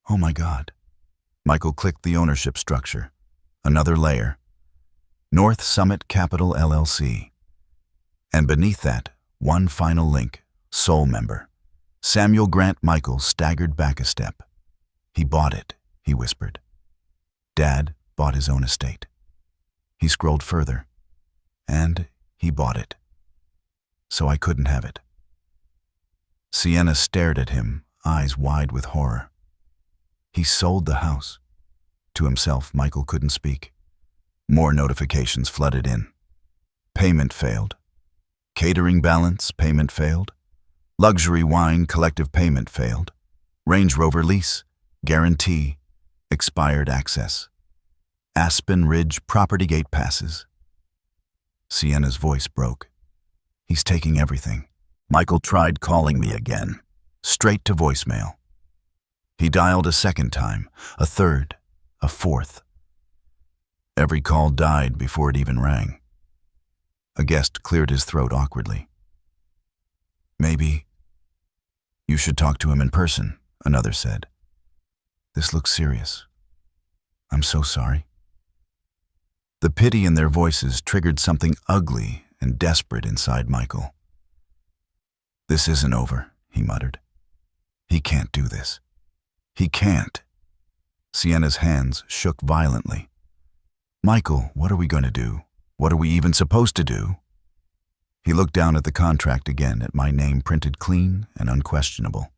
S1: "Oh my God." Michael clicked the ownership structure. Another layer. North Summit Capital, LLC. And beneath that, one final link, sole member. Samuel Grant. Michael staggered back a step. "He bought it," he whispered. "Dad bought his own estate." He scrolled further. "And he bought it. So I couldn't have it." Sienna stared at him, eyes wide with horror. "He sold the house." To himself, Michael couldn't speak. More notifications flooded in. Payment failed. Catering balance, payment failed. Luxury wine, collective payment failed. Range Rover lease, guarantee, expired access. Aspen Ridge property gate passes. Sienna's voice broke. "He's taking everything." Michael tried calling me again, straight to voicemail. He dialed a second time, a third, a fourth. Every call died before it even rang. A guest cleared his throat awkwardly. "Maybe you should talk to him in person," another said. "This looks serious. I'm so sorry." The pity in their voices triggered something ugly and desperate inside Michael. "This isn't over," he muttered. "He can't do this. He can't." Sienna's hands shook violently. "Michael, what are we going to do? What are we even supposed to do?" He looked down at the contract again, at my name printed clean and unquestionable.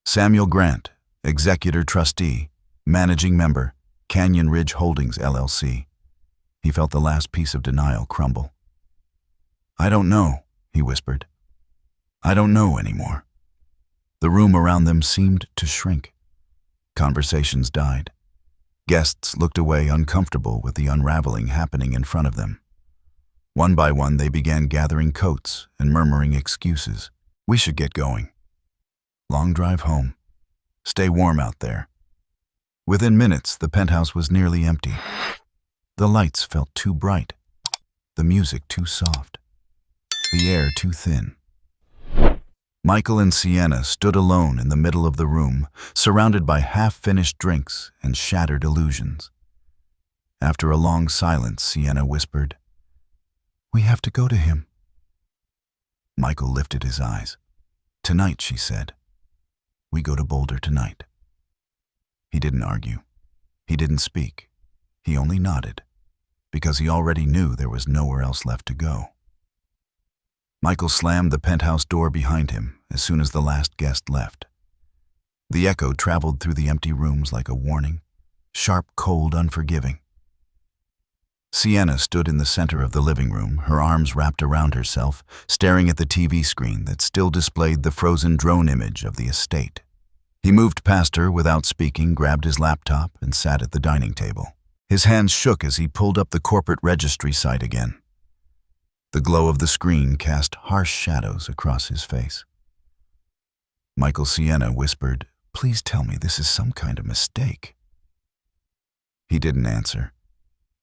S1: Samuel Grant, Executor Trustee, Managing Member, Canyon Ridge Holdings, LLC. He felt the last piece of denial crumble. "I don't know," he whispered. "I don't know anymore." The room around them seemed to shrink. Conversations died. Guests looked away, uncomfortable with the unraveling happening in front of them. One by one, they began gathering coats and murmuring excuses. "We should get going. Long drive home. Stay warm out there." Within minutes, the penthouse was nearly empty. The lights felt too bright. The music too soft. the air too thin. Michael and Sienna stood alone in the middle of the room, surrounded by half-finished drinks and shattered illusions. After a long silence, Sienna whispered, "We have to go to him." Michael lifted his eyes. "Tonight," she said. "We go to Boulder tonight." He didn't argue. He didn't speak. He only nodded, because he already knew there was nowhere else left to go. Michael slammed the penthouse door behind him as soon as the last guest left. The echo traveled through the empty rooms like a warning, sharp, cold, unforgiving. Sienna stood in the center of the living room, her arms wrapped around herself, staring at the TV screen that still displayed the frozen drone image of the estate. He moved past her without speaking, grabbed his laptop, and sat at the dining table. His hands shook as he pulled up the corporate registry site again. The glow of the screen cast harsh shadows across his face. Sienna whispered, "Please tell me this is some kind of mistake." He didn't answer.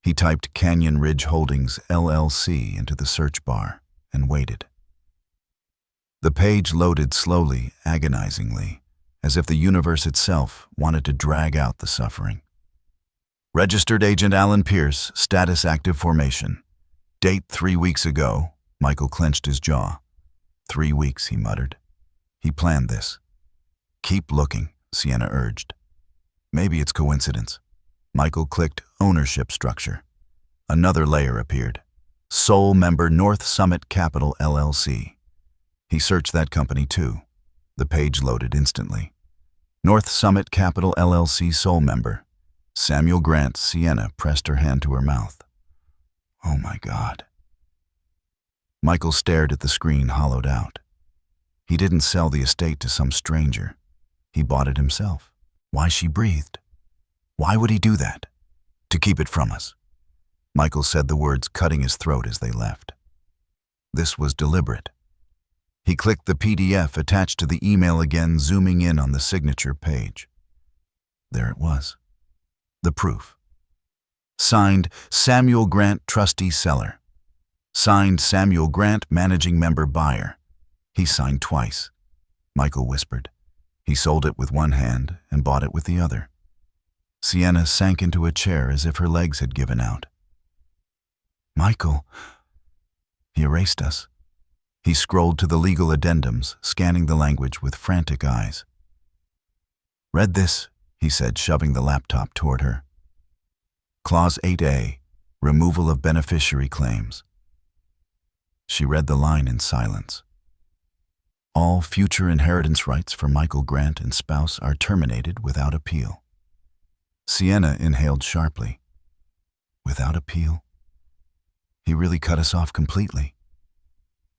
S1: He typed Canyon Ridge Holdings, LLC into the search bar and waited. The page loaded slowly, agonizingly, as if the universe itself wanted to drag out the suffering. Registered Agent Alan Pierce, status active formation. Date 3 weeks ago. Michael clenched his jaw. 3 weeks, he muttered. He planned this. "Keep looking," Sienna urged. "Maybe it's coincidence." Michael clicked ownership structure. Another layer appeared. Sole member North Summit Capital LLC. He searched that company too. The page loaded instantly. North Summit Capital LLC sole member. Samuel Grant. Sienna pressed her hand to her mouth. Oh my God. Michael stared at the screen, hollowed out. He didn't sell the estate to some stranger. He bought it himself. Why? She breathed. Why would he do that? To keep it from us. Michael said the words, cutting his throat as they left. This was deliberate. He clicked the PDF attached to the email again, zooming in on the signature page. There it was. The proof. Signed, Samuel Grant, trustee seller. Signed, Samuel Grant, managing member buyer. He signed twice. Michael whispered. He sold it with one hand and bought it with the other. Sienna sank into a chair as if her legs had given out. Michael. He erased us. He scrolled to the legal addendums, scanning the language with frantic eyes. "Read this," he said, shoving the laptop toward her. Clause 8A, removal of beneficiary claims. She read the line in silence. All future inheritance rights for Michael Grant and spouse are terminated without appeal. Sienna inhaled sharply. Without appeal? He really cut us off completely.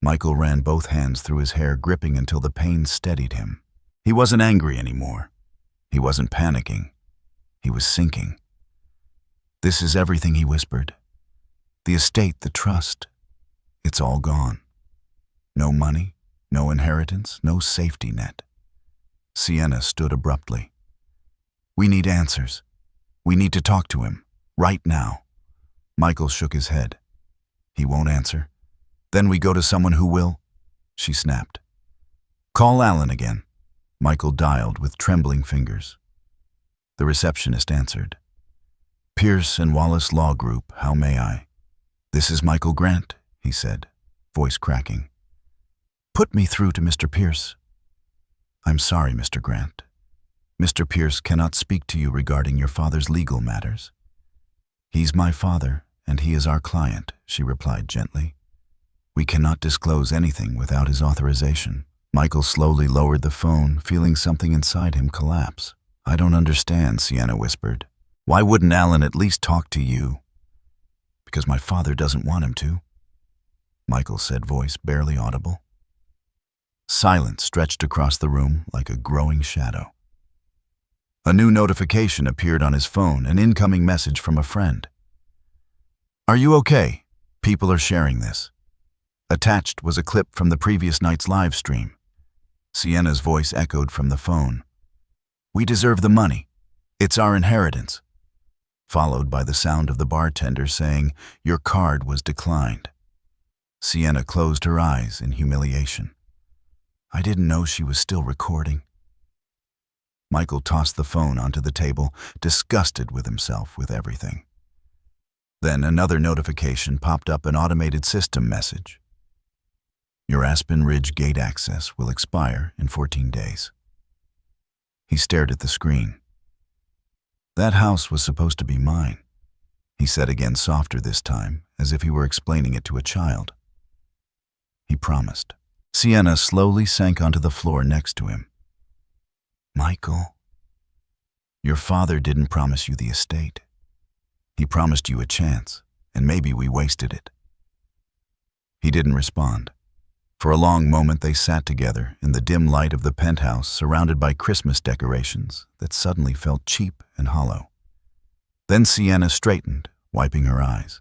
S1: Michael ran both hands through his hair, gripping until the pain steadied him. He wasn't angry anymore. He wasn't panicking. He was sinking. "This is everything," he whispered. "The estate, the trust. It's all gone. No money, no inheritance, no safety net." Sienna stood abruptly. "We need answers. We need to talk to him. Right now." Michael shook his head. "He won't answer. Then we go to someone who will," she snapped. "Call Alan again." Michael dialed with trembling fingers. The receptionist answered. "Pierce and Wallace Law Group, how may I?" "This is Michael Grant," he said, voice cracking. "Put me through to Mr. Pierce." "I'm sorry, Mr. Grant. Mr. Pierce cannot speak to you regarding your father's legal matters." "He's my father, and he is our client," she replied gently. "We cannot disclose anything without his authorization." Michael slowly lowered the phone, feeling something inside him collapse. "I don't understand," Sienna whispered. "Why wouldn't Alan at least talk to you?" "Because my father doesn't want him to," Michael said, voice barely audible. Silence stretched across the room like a growing shadow. A new notification appeared on his phone, an incoming message from a friend. "Are you okay? People are sharing this." Attached was a clip from the previous night's live stream. Sienna's voice echoed from the phone. "We deserve the money. It's our inheritance." Followed by the sound of the bartender saying, "Your card was declined." Sienna closed her eyes in humiliation. I didn't know she was still recording. Michael tossed the phone onto the table, disgusted with himself, with everything. Then another notification popped up, an automated system message. Your Aspen Ridge gate access will expire in 14 days. He stared at the screen. That house was supposed to be mine, he said again, softer this time, as if he were explaining it to a child. He promised. Sienna slowly sank onto the floor next to him. Michael, your father didn't promise you the estate. He promised you a chance, and maybe we wasted it. He didn't respond. For a long moment they sat together in the dim light of the penthouse, surrounded by Christmas decorations that suddenly felt cheap and hollow. Then Sienna straightened, wiping her eyes.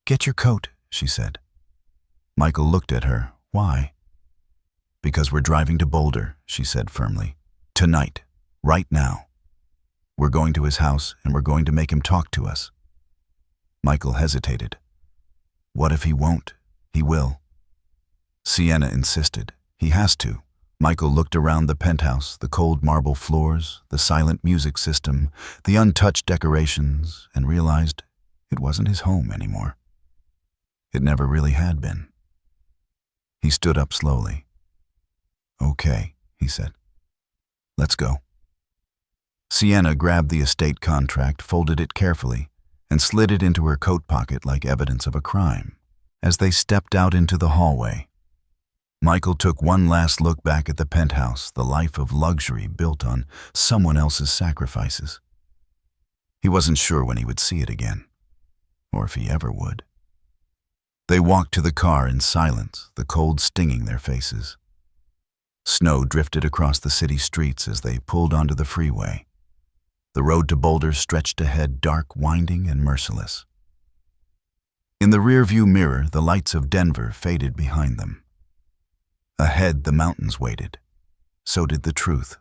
S1: Get your coat, she said. Michael looked at her. Why? Because we're driving to Boulder, she said firmly. Tonight, right now. We're going to his house and we're going to make him talk to us. Michael hesitated. What if he won't? He will. Sienna insisted. He has to. Michael looked around the penthouse, the cold marble floors, the silent music system, the untouched decorations, and realized it wasn't his home anymore. It never really had been. He stood up slowly. Okay, he said. Let's go. Sienna grabbed the estate contract, folded it carefully, and slid it into her coat pocket like evidence of a crime. As they stepped out into the hallway, Michael took one last look back at the penthouse, the life of luxury built on someone else's sacrifices. He wasn't sure when he would see it again, or if he ever would. They walked to the car in silence, the cold stinging their faces. Snow drifted across the city streets as they pulled onto the freeway. The road to Boulder stretched ahead, dark, winding, and merciless. In the rearview mirror, the lights of Denver faded behind them. Ahead, the mountains waited. So did the truth.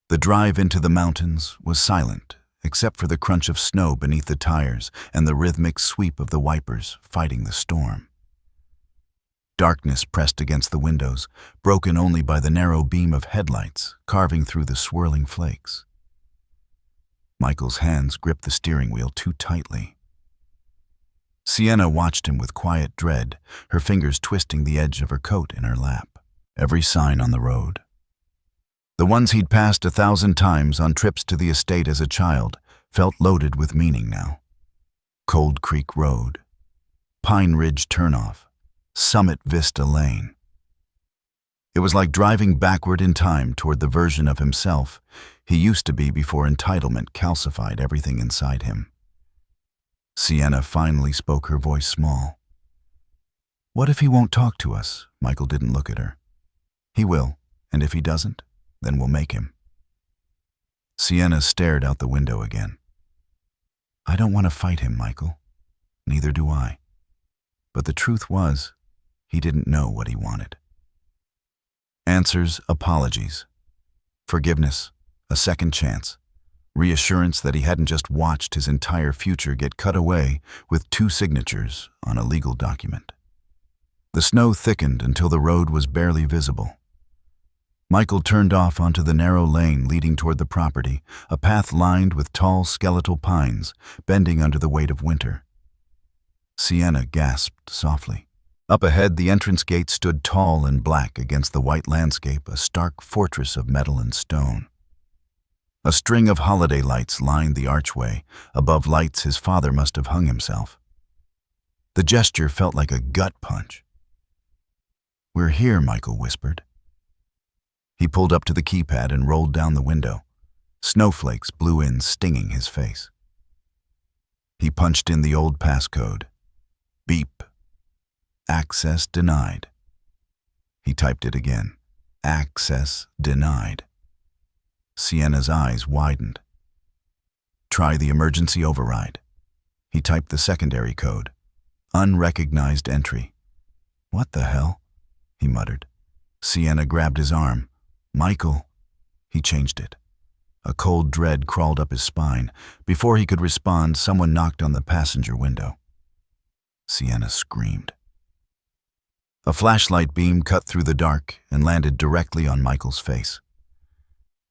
S1: The drive into the mountains was silent, except for the crunch of snow beneath the tires and the rhythmic sweep of the wipers fighting the storm. Darkness pressed against the windows, broken only by the narrow beam of headlights carving through the swirling flakes. Michael's hands gripped the steering wheel too tightly. Sienna watched him with quiet dread, her fingers twisting the edge of her coat in her lap. Every sign on the road, the ones he'd passed 1,000 times on trips to the estate as a child, felt loaded with meaning now. Cold Creek Road, Pine Ridge Turnoff, Summit Vista Lane. It was like driving backward in time toward the version of himself he used to be before entitlement calcified everything inside him. Sienna finally spoke, her voice small. What if he won't talk to us? Michael didn't look at her. He will, and if he doesn't, then we'll make him. Sienna stared out the window again. I don't want to fight him, Michael. Neither do I. But the truth was, he didn't know what he wanted. Answers, apologies, forgiveness, a second chance, reassurance that he hadn't just watched his entire future get cut away with 2 signatures on a legal document. The snow thickened until the road was barely visible. Michael turned off onto the narrow lane leading toward the property, a path lined with tall skeletal pines bending under the weight of winter. Sienna gasped softly. Up ahead, the entrance gate stood tall and black against the white landscape, a stark fortress of metal and stone. A string of holiday lights lined the archway, above lights his father must have hung himself. The gesture felt like a gut punch. We're here, Michael whispered. He pulled up to the keypad and rolled down the window. Snowflakes blew in, stinging his face. He punched in the old passcode. Beep. Access denied. He typed it again. Access denied. Sienna's eyes widened. Try the emergency override. He typed the secondary code. Unrecognized entry. What the hell? He muttered. Sienna grabbed his arm. Michael. He changed it. A cold dread crawled up his spine. Before he could respond, someone knocked on the passenger window. Sienna screamed. A flashlight beam cut through the dark and landed directly on Michael's face.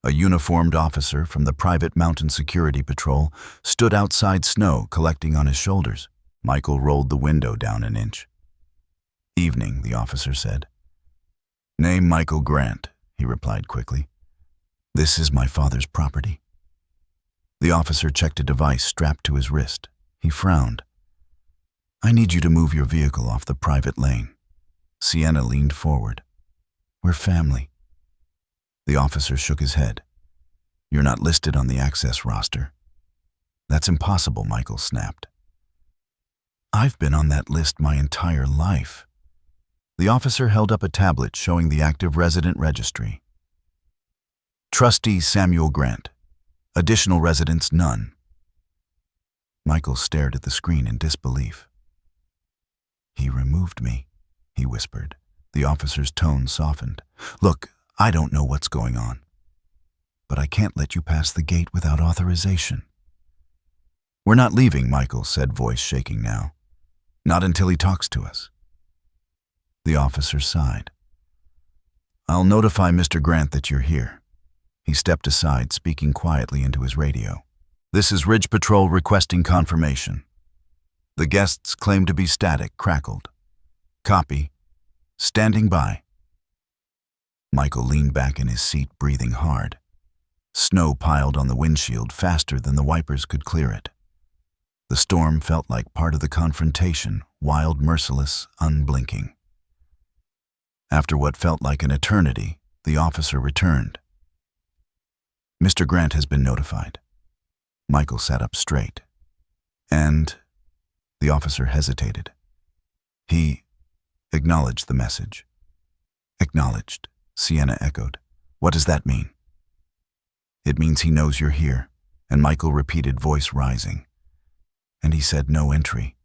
S1: A uniformed officer from the private mountain security patrol stood outside, snow collecting on his shoulders. Michael rolled the window down an inch. "Evening," the officer said. "Name Michael Grant," he replied quickly. "This is my father's property." The officer checked a device strapped to his wrist. He frowned. "I need you to move your vehicle off the private lane." Sienna leaned forward. "We're family." The officer shook his head. "You're not listed on the access roster." "That's impossible," Michael snapped. "I've been on that list my entire life." The officer held up a tablet showing the active resident registry. "Trustee Samuel Grant. Additional residents, none." Michael stared at the screen in disbelief. "He removed me," he whispered. The officer's tone softened. "Look, I don't know what's going on, but I can't let you pass the gate without authorization." "We're not leaving," Michael said, voice shaking now. "Not until he talks to us." The officer sighed. "I'll notify Mr. Grant that you're here." He stepped aside, speaking quietly into his radio. "This is Ridge Patrol requesting confirmation." The guests claim to be static, crackled. "Copy. Standing by." Michael leaned back in his seat, breathing hard. Snow piled on the windshield faster than the wipers could clear it. The storm felt like part of the confrontation, wild, merciless, unblinking. After what felt like an eternity, the officer returned. "Mr. Grant has been notified." Michael sat up straight. "And?" The officer hesitated. "He acknowledged the message." "Acknowledged," Sienna echoed. "What does that mean?" "It means he knows you're here," and Michael repeated, voice rising. "And he said no entry."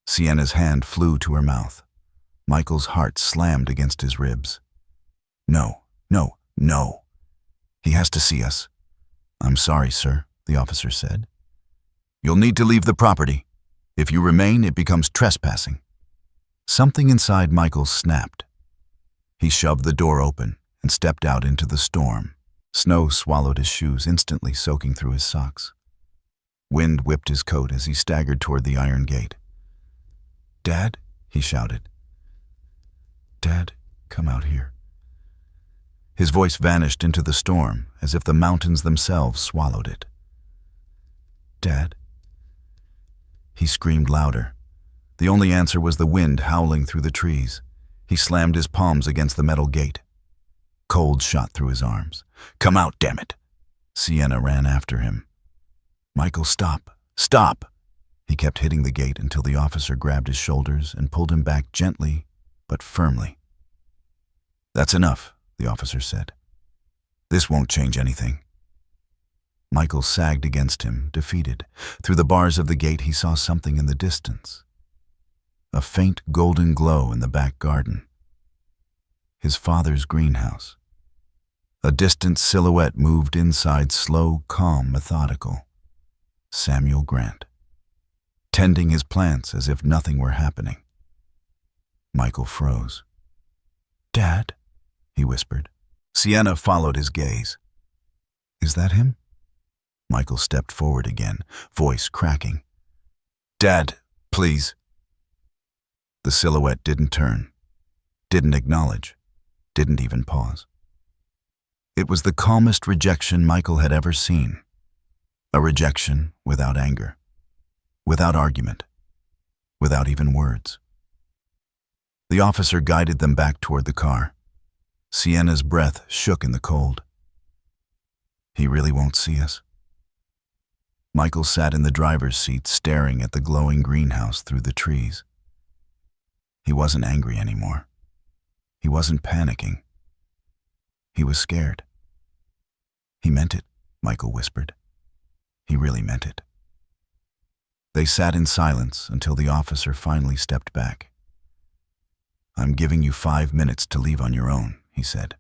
S1: Sienna's hand flew to her mouth. Michael's heart slammed against his ribs. "No, no, no. He has to see us." "I'm sorry, sir," the officer said. "You'll need to leave the property. If you remain, it becomes trespassing." Something inside Michael snapped. He shoved the door open and stepped out into the storm. Snow swallowed his shoes, instantly soaking through his socks. Wind whipped his coat as he staggered toward the iron gate. "Dad," he shouted. "Dad, come out here." His voice vanished into the storm, as if the mountains themselves swallowed it. "Dad." He screamed louder. The only answer was the wind howling through the trees. He slammed his palms against the metal gate. Cold shot through his arms. "Come out, damn it!" Sienna ran after him. "Michael, stop! Stop!" He kept hitting the gate until the officer grabbed his shoulders and pulled him back gently but firmly. "That's enough," the officer said. "This won't change anything." Michael sagged against him, defeated. Through the bars of the gate he saw something in the distance. A faint golden glow in the back garden. His father's greenhouse. A distant silhouette moved inside, slow, calm, methodical. Samuel Grant, tending his plants as if nothing were happening. Michael froze. "Dad?" he whispered. Sienna followed his gaze. "Is that him?" Michael stepped forward again, voice cracking. "Dad, please." The silhouette didn't turn, didn't acknowledge, didn't even pause. It was the calmest rejection Michael had ever seen. A rejection without anger, without argument, without even words. The officer guided them back toward the car. Sienna's breath shook in the cold. "He really won't see us?" Michael sat in the driver's seat, staring at the glowing greenhouse through the trees. He wasn't angry anymore. He wasn't panicking. He was scared. "He meant it," Michael whispered. He really meant it. They sat in silence until the officer finally stepped back. "I'm giving you 5 minutes to leave on your own," he said.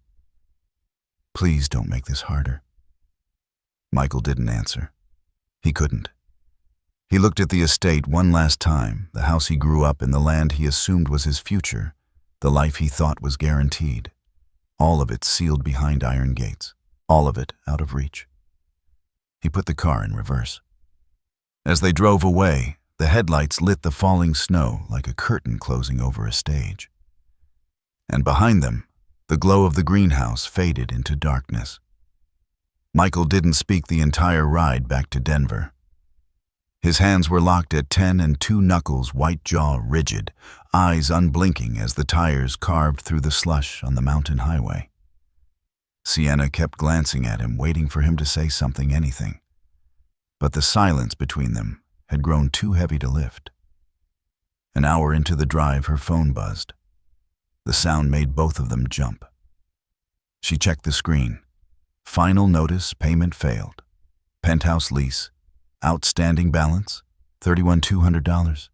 S1: "Please don't make this harder." Michael didn't answer. He couldn't. He looked at the estate one last time, the house he grew up in, the land he assumed was his future, The life he thought was guaranteed. All of it sealed behind iron gates. All of it out of reach. He put the car in reverse. As they drove away, the headlights lit the falling snow like a curtain closing over a stage. And behind them, the glow of the greenhouse faded into darkness. Michael didn't speak the entire ride back to Denver. His hands were locked at 10 and 2 knuckles, white jaw rigid, eyes unblinking as the tires carved through the slush on the mountain highway. Sienna kept glancing at him, waiting for him to say something, anything. But the silence between them had grown too heavy to lift. An hour into the drive, her phone buzzed. The sound made both of them jump. She checked the screen. Final notice, payment failed. Penthouse lease. Outstanding balance, $31,200.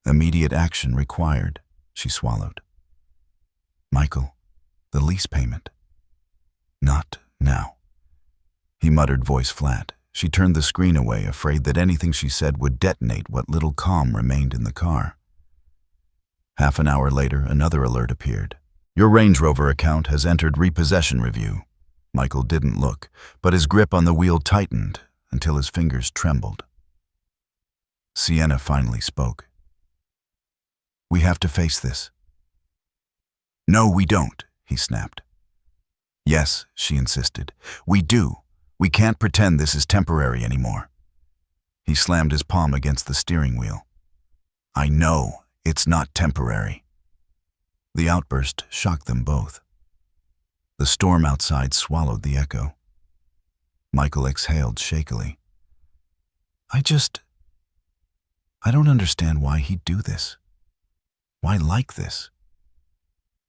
S1: Immediate action required, she swallowed. Michael, the lease payment. Not now. He muttered, voice flat. She turned the screen away, afraid that anything she said would detonate what little calm remained in the car. Half an hour later, another alert appeared. Your Range Rover account has entered repossession review. Michael didn't look, but his grip on the wheel tightened until his fingers trembled. Sienna finally spoke. We have to face this. No, we don't, he snapped. Yes, she insisted. We do. We can't pretend this is temporary anymore. He slammed his palm against the steering wheel. I know it's not temporary. The outburst shocked them both. The storm outside swallowed the echo. Michael exhaled shakily. I don't understand why he'd do this. Why like this?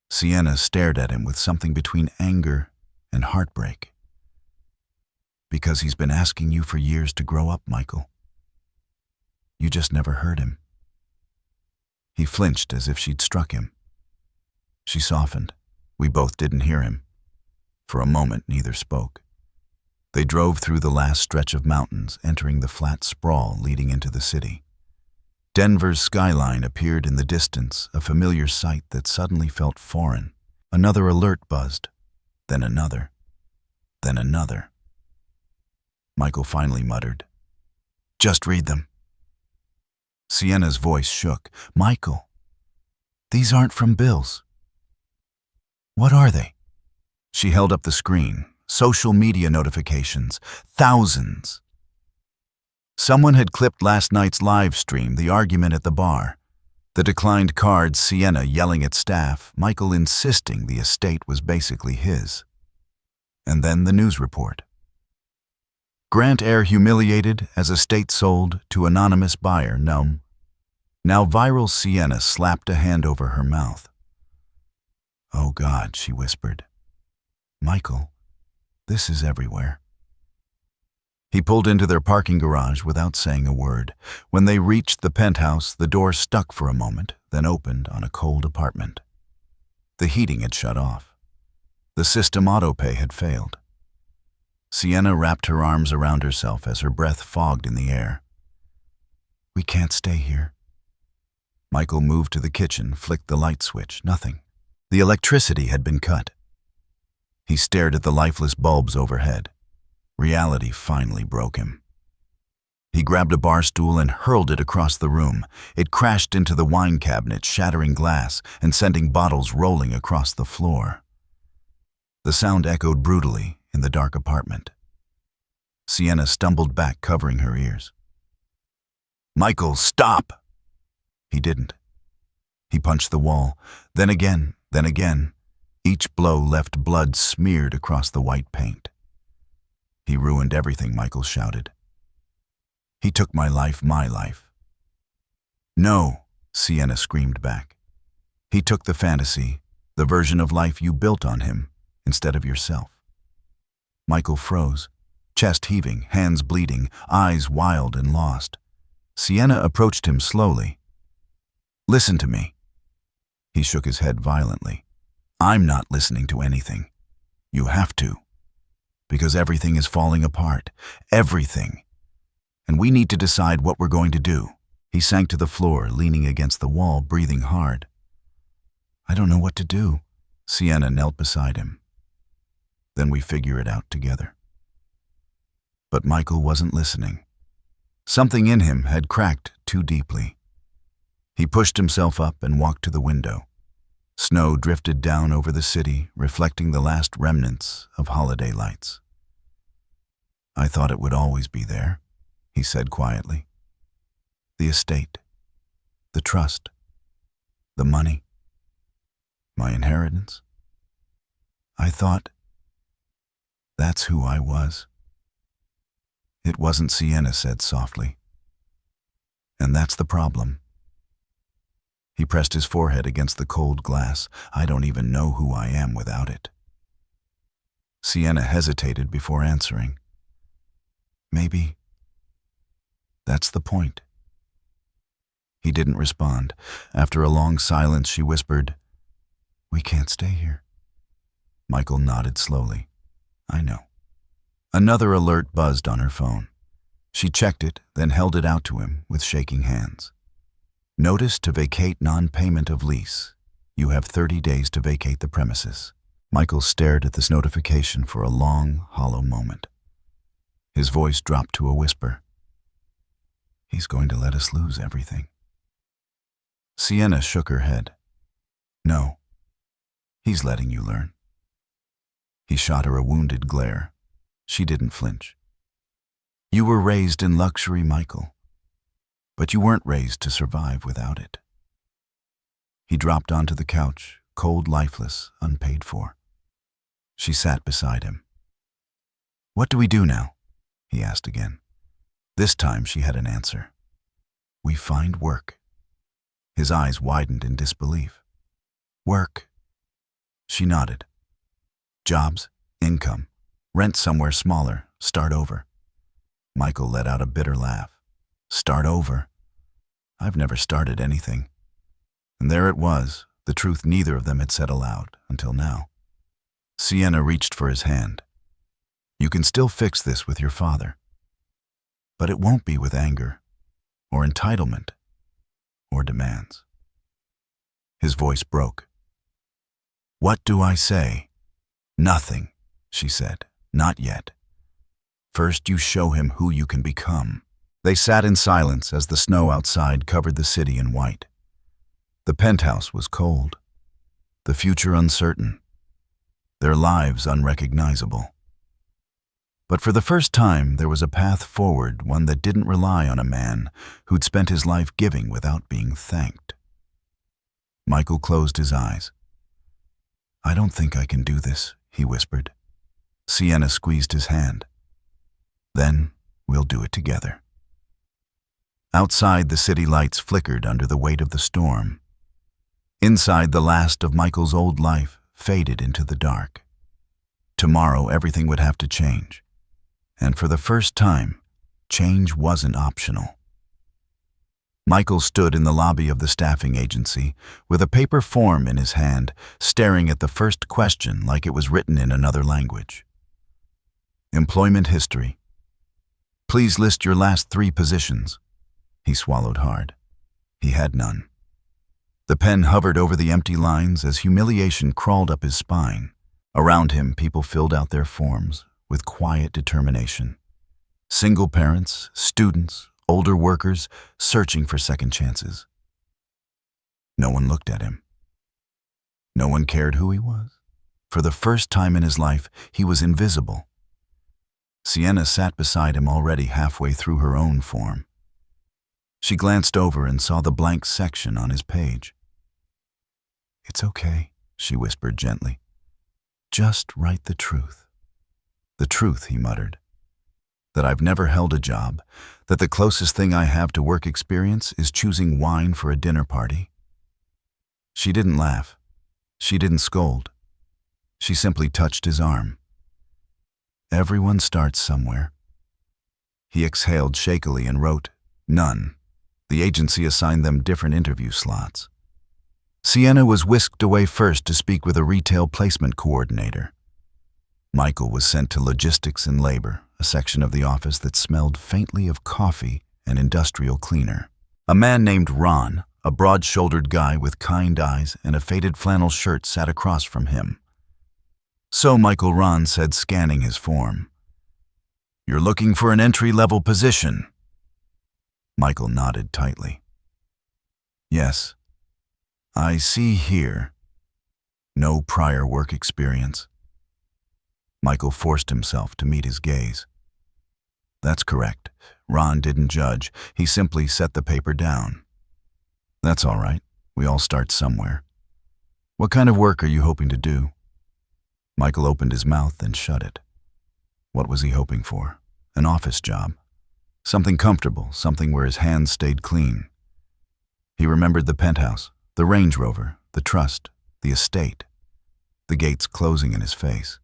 S1: Sienna stared at him with something between anger and heartbreak. Because he's been asking you for years to grow up, Michael. You just never heard him. He flinched as if she'd struck him. She softened. We both didn't hear him. For a moment, neither spoke. They drove through the last stretch of mountains, entering the flat sprawl leading into the city. Denver's skyline appeared in the distance, a familiar sight that suddenly felt foreign. Another alert buzzed, then another, then another. Michael finally muttered, Just read them. Sienna's voice shook. Michael, these aren't from bills. What are they? She held up the screen. Social media notifications. Thousands. Someone had clipped last night's live stream, the argument at the bar. The declined cards, Sienna yelling at staff, Michael insisting the estate was basically his. And then the news report. Grant heir humiliated as estate sold to anonymous buyer, numb. Now viral Sienna slapped a hand over her mouth. Oh God, she whispered. Michael, this is everywhere. He pulled into their parking garage without saying a word. When they reached the penthouse, the door stuck for a moment, then opened on a cold apartment. The heating had shut off. The system autopay had failed. Sienna wrapped her arms around herself as her breath fogged in the air. We can't stay here. Michael moved to the kitchen, flicked the light switch. Nothing. The electricity had been cut. He stared at the lifeless bulbs overhead. Reality finally broke him. He grabbed a bar stool and hurled it across the room. It crashed into the wine cabinet, shattering glass and sending bottles rolling across the floor. The sound echoed brutally in the dark apartment. Sienna stumbled back, covering her ears. Michael, stop! He didn't. He punched the wall, then again, then again. Each blow left blood smeared across the white paint. He ruined everything, Michael shouted. He took my life. No, Sienna screamed back. He took the fantasy, the version of life you built on him, instead of yourself. Michael froze, chest heaving, hands bleeding, eyes wild and lost. Sienna approached him slowly. Listen to me. He shook his head violently. I'm not listening to anything. You have to. Because everything is falling apart. Everything. And we need to decide what we're going to do. He sank to the floor, leaning against the wall, breathing hard. I don't know what to do. Sienna knelt beside him. Then we figure it out together. But Michael wasn't listening. Something in him had cracked too deeply. He pushed himself up and walked to the window. Snow drifted down over the city, reflecting the last remnants of holiday lights. I thought it would always be there, he said quietly. The estate, the trust, the money, my inheritance. I thought that's who I was. It wasn't, Sienna said softly. And that's the problem. He pressed his forehead against the cold glass. I don't even know who I am without it. Sienna hesitated before answering. Maybe that's the point. He didn't respond. After a long silence, she whispered, We can't stay here. Michael nodded slowly. I know. Another alert buzzed on her phone. She checked it, then held it out to him with shaking hands. Notice to vacate non-payment of lease. You have 30 days to vacate the premises. Michael stared at this notification for a long, hollow moment. His voice dropped to a whisper. He's going to let us lose everything. Sienna shook her head. No, he's letting you learn. He shot her a wounded glare. She didn't flinch. You were raised in luxury, Michael, but you weren't raised to survive without it. He dropped onto the couch, cold, lifeless, unpaid for. She sat beside him. What do we do now? He asked again. This time she had an answer. We find work. His eyes widened in disbelief. Work. She nodded. Jobs, income, rent somewhere smaller, start over. Michael let out a bitter laugh. Start over? I've never started anything. And there it was, the truth neither of them had said aloud until now. Sienna reached for his hand. You can still fix this with your father. But it won't be with anger, or entitlement, or demands. His voice broke. What do I say? Nothing, she said. Not yet. First you show him who you can become. They sat in silence as the snow outside covered the city in white. The penthouse was cold, the future uncertain, their lives unrecognizable. But for the first time, there was a path forward, one that didn't rely on a man who'd spent his life giving without being thanked. Michael closed his eyes. I don't think I can do this, he whispered. Sienna squeezed his hand. Then we'll do it together. Outside, the city lights flickered under the weight of the storm. Inside, the last of Michael's old life faded into the dark. Tomorrow, everything would have to change. And for the first time, change wasn't optional. Michael stood in the lobby of the staffing agency with a paper form in his hand, staring at the first question like it was written in another language. Employment history. Please list your last 3 positions. He swallowed hard. He had none. The pen hovered over the empty lines as humiliation crawled up his spine. Around him, people filled out their forms with quiet determination. Single parents, students, older workers, searching for second chances. No one looked at him. No one cared who he was. For the first time in his life, he was invisible. Sienna sat beside him already halfway through her own form. She glanced over and saw the blank section on his page. It's okay, she whispered gently. Just write the truth. The truth, he muttered. That I've never held a job, that the closest thing I have to work experience is choosing wine for a dinner party. She didn't laugh. She didn't scold. She simply touched his arm. Everyone starts somewhere. He exhaled shakily and wrote, None. The agency assigned them different interview slots. Sienna was whisked away first to speak with a retail placement coordinator. Michael was sent to logistics and labor, a section of the office that smelled faintly of coffee and industrial cleaner. A man named Ron, a broad-shouldered guy with kind eyes and a faded flannel shirt, sat across from him. "So," Michael, Ron said, scanning his form. "You're looking for an entry-level position?" Michael nodded tightly. "Yes. I see here. No prior work experience." Michael forced himself to meet his gaze. "That's correct." Ron didn't judge. He simply set the paper down. "That's all right. We all start somewhere. What kind of work are you hoping to do?" Michael opened his mouth and shut it. What was he hoping for? An office job. Something comfortable, something where his hands stayed clean. He remembered the penthouse, the Range Rover, the trust, the estate, the gates closing in his face.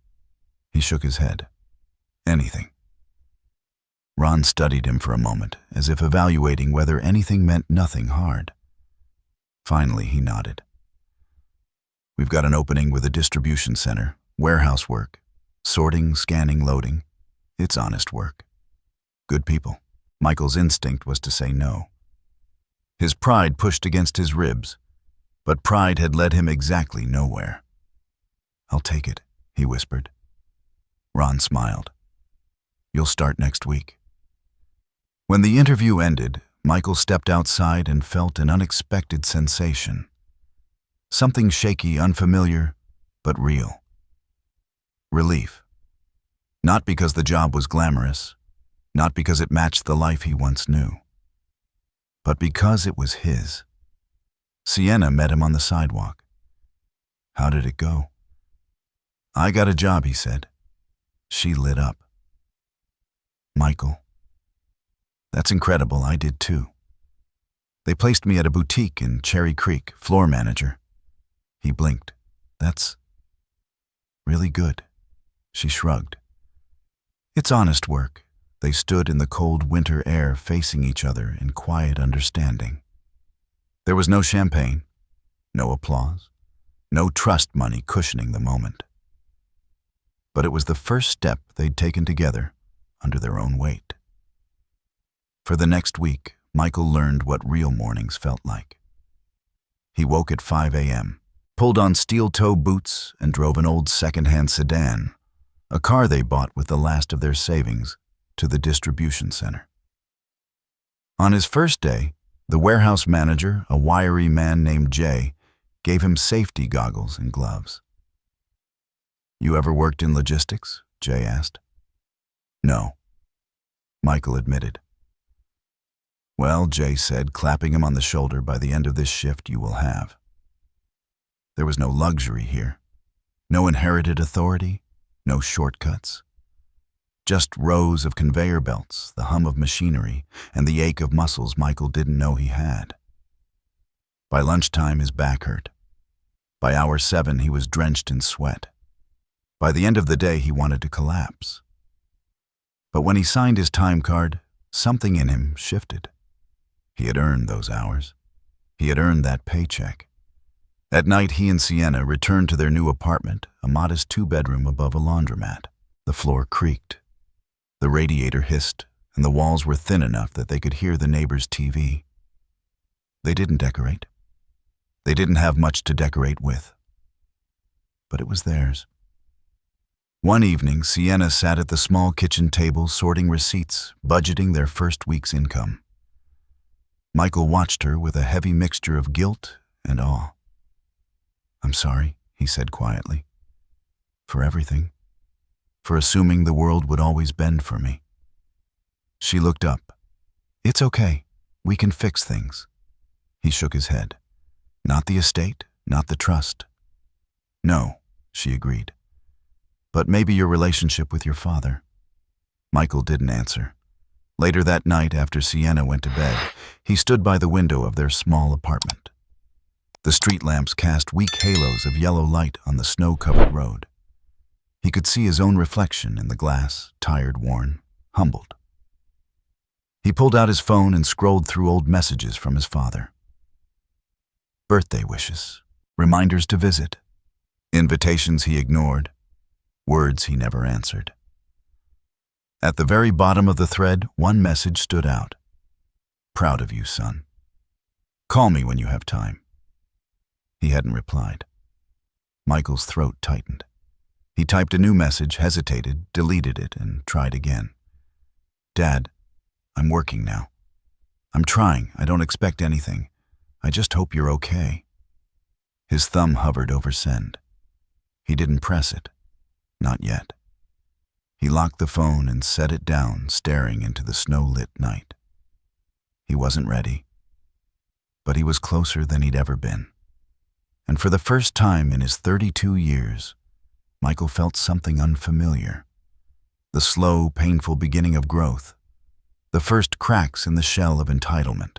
S1: He shook his head. Anything. Ron studied him for a moment, as if evaluating whether anything meant nothing hard. Finally, he nodded. "We've got an opening with a distribution center, warehouse work, sorting, scanning, loading. It's honest work. Good people." Michael's instinct was to say no. His pride pushed against his ribs, but pride had led him exactly nowhere. "I'll take it," he whispered. Ron smiled. "You'll start next week." When the interview ended, Michael stepped outside and felt an unexpected sensation. Something shaky, unfamiliar, but real. Relief. Not because the job was glamorous, not because it matched the life he once knew, but because it was his. Sienna met him on the sidewalk. "How did it go?" "I got a job," he said. She lit up. "Michael, that's incredible. I did too. They placed me at a boutique in Cherry Creek, floor manager." He blinked. "That's really good." She shrugged. "It's honest work." They stood in the cold winter air, facing each other in quiet understanding. There was no champagne, no applause, no trust money cushioning the moment. But it was the first step they'd taken together under their own weight. For the next week, Michael learned what real mornings felt like. He woke at 5 a.m., pulled on steel-toe boots, and drove an old second-hand sedan, a car they bought with the last of their savings, to the distribution center. On his first day, the warehouse manager, a wiry man named Jay, gave him safety goggles and gloves. "You ever worked in logistics?" Jay asked. "No," Michael admitted. "Well," Jay said, clapping him on the shoulder, "by the end of this shift you will have." There was no luxury here, no inherited authority, no shortcuts. Just rows of conveyor belts, the hum of machinery, and the ache of muscles Michael didn't know he had. By lunchtime, his back hurt. By hour 7, he was drenched in sweat. By the end of the day, he wanted to collapse. But when he signed his time card, something in him shifted. He had earned those hours. He had earned that paycheck. At night, he and Sienna returned to their new apartment, a modest 2-bedroom above a laundromat. The floor creaked. The radiator hissed, and the walls were thin enough that they could hear the neighbor's TV. They didn't decorate. They didn't have much to decorate with. But it was theirs. One evening, Sienna sat at the small kitchen table sorting receipts, budgeting their first week's income. Michael watched her with a heavy mixture of guilt and awe. "I'm sorry," he said quietly, "for everything. For assuming the world would always bend for me." She looked up. "It's okay. We can fix things." He shook his head. "Not the estate, not the trust." "No," she agreed. "But maybe your relationship with your father." Michael didn't answer. Later that night, after Sienna went to bed, he stood by the window of their small apartment. The street lamps cast weak halos of yellow light on the snow-covered road. He could see his own reflection in the glass, tired, worn, humbled. He pulled out his phone and scrolled through old messages from his father. Birthday wishes, reminders to visit, invitations he ignored, words he never answered. At the very bottom of the thread, one message stood out. "Proud of you, son." Call me when you have time." He hadn't replied. Michael's throat tightened. He typed a new message, hesitated, deleted it, and tried again. "Dad, I'm working now. I'm trying. I don't expect anything. I just hope you're okay." His thumb hovered over send. He didn't press it. Not yet. He locked the phone and set it down, staring into the snow-lit night. He wasn't ready, but he was closer than he'd ever been. And for the first time in his 32 years, Michael felt something unfamiliar. The slow, painful beginning of growth. The first cracks in the shell of entitlement.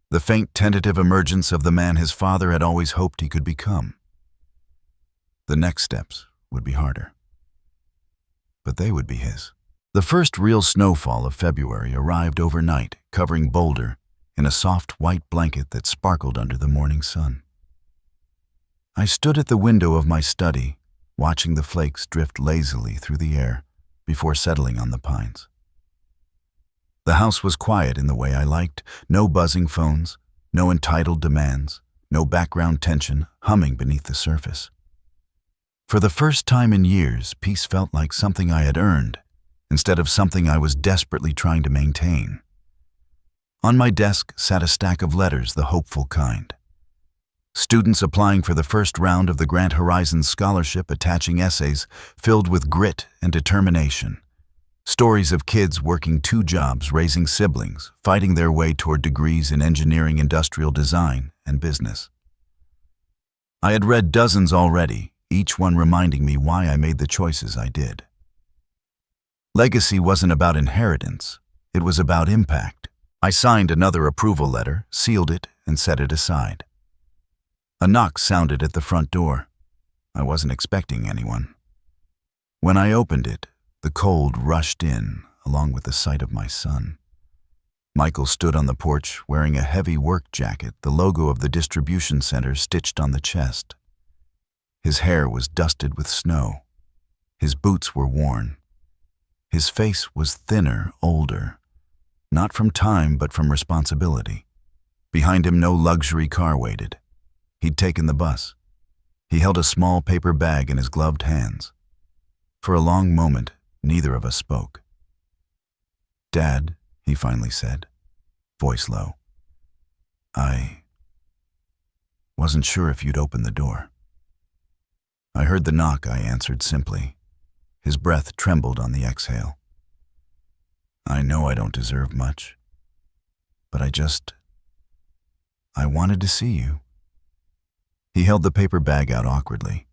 S1: The faint, tentative emergence of the man his father had always hoped he could become. The next steps would be harder. But they would be his. The first real snowfall of February arrived overnight, covering Boulder in a soft white blanket that sparkled under the morning sun. I stood at the window of my study, watching the flakes drift lazily through the air before settling on the pines. The house was quiet in the way I liked, no buzzing phones, no entitled demands, no background tension humming beneath the surface. For the first time in years, peace felt like something I had earned, instead of something I was desperately trying to maintain. On my desk sat a stack of letters, the hopeful kind. Students applying for the first round of the Grant Horizons Scholarship attaching essays filled with grit and determination. Stories of kids working 2 jobs, raising siblings, fighting their way toward degrees in engineering, industrial design, and business. I had read dozens already, each one reminding me why I made the choices I did. Legacy wasn't about inheritance, it was about impact. I signed another approval letter, sealed it, and set it aside. A knock sounded at the front door. I wasn't expecting anyone. When I opened it, the cold rushed in, along with the sight of my son. Michael stood on the porch wearing a heavy work jacket, the logo of the distribution center stitched on the chest. His hair was dusted with snow. His boots were worn. His face was thinner, older, not from time but from responsibility. Behind him, no luxury car waited. He'd taken the bus. He held a small paper bag in his gloved hands. For a long moment, neither of us spoke. "Dad," he finally said, voice low. "I wasn't sure if you'd open the door." I heard the knock, I answered simply. His breath trembled on the exhale. "I know I don't deserve much, but I wanted to see you." He held the paper bag out awkwardly.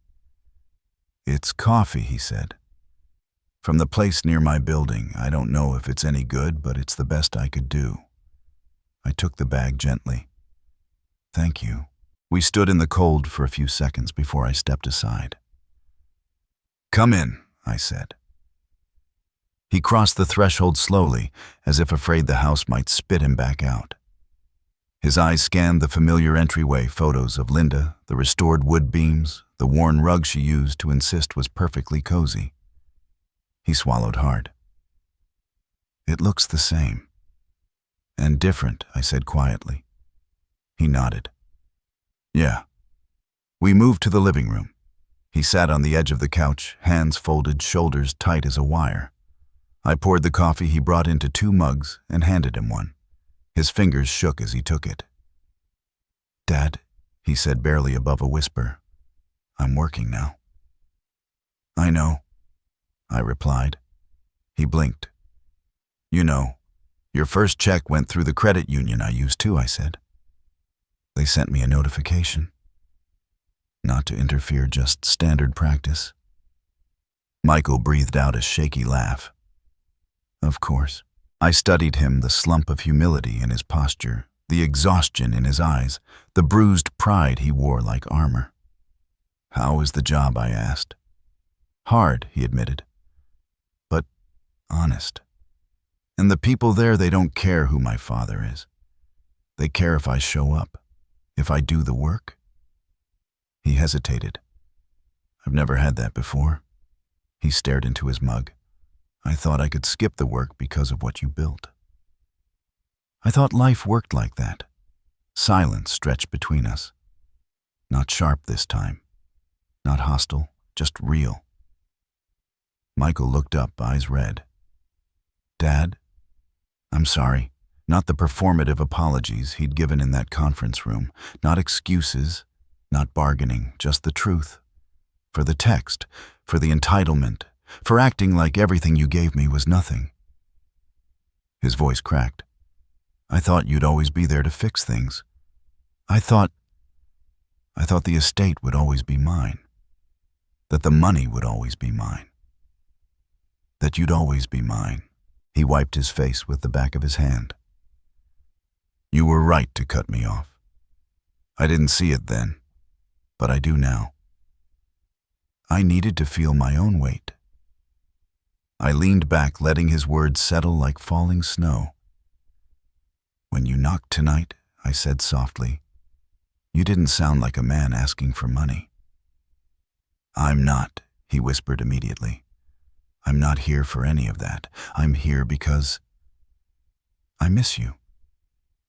S1: "It's coffee," he said. "From the place near my building. I don't know if it's any good, but it's the best I could do." I took the bag gently. "Thank you." We stood in the cold for a few seconds before I stepped aside. "Come in," I said. He crossed the threshold slowly, as if afraid the house might spit him back out. His eyes scanned the familiar entryway, photos of Linda, the restored wood beams, the worn rug she used to insist was perfectly cozy. He swallowed hard. "It looks the same." "And different," I said quietly. He nodded. "Yeah." We moved to the living room. He sat on the edge of the couch, hands folded, shoulders tight as a wire. I poured the coffee he brought into 2 mugs and handed him one. His fingers shook as he took it. "Dad," he said barely above a whisper, "I'm working now." "I know," I replied. He blinked. "You know, your first check went through the credit union I used too," I said. "They sent me a notification." "Not to interfere, just standard practice." Michael breathed out a shaky laugh. "Of course." I studied him, the slump of humility in his posture, the exhaustion in his eyes, the bruised pride he wore like armor. "How is the job?" I asked. "Hard," he admitted, "but honest. And the people there, they don't care who my father is. They care if I show up, if I do the work." He hesitated. "I've never had that before." He stared into his mug. "I thought I could skip the work because of what you built." I thought life worked like that. Silence stretched between us. Not sharp this time. Not hostile, just real. Michael looked up, eyes red. "Dad, I'm sorry." Not the performative apologies he'd given in that conference room. Not excuses, not bargaining, just the truth. For the text, for the entitlement, for acting like everything you gave me was nothing. His voice cracked. "I thought you'd always be there to fix things. I thought the estate would always be mine. That the money would always be mine. That you'd always be mine." He wiped his face with the back of his hand. "You were right to cut me off. I didn't see it then, but I do now. I needed to feel my own weight." I leaned back, letting his words settle like falling snow. "When you knocked tonight," I said softly, "you didn't sound like a man asking for money." "I'm not," he whispered immediately. "I'm not here for any of that. I'm here because I miss you.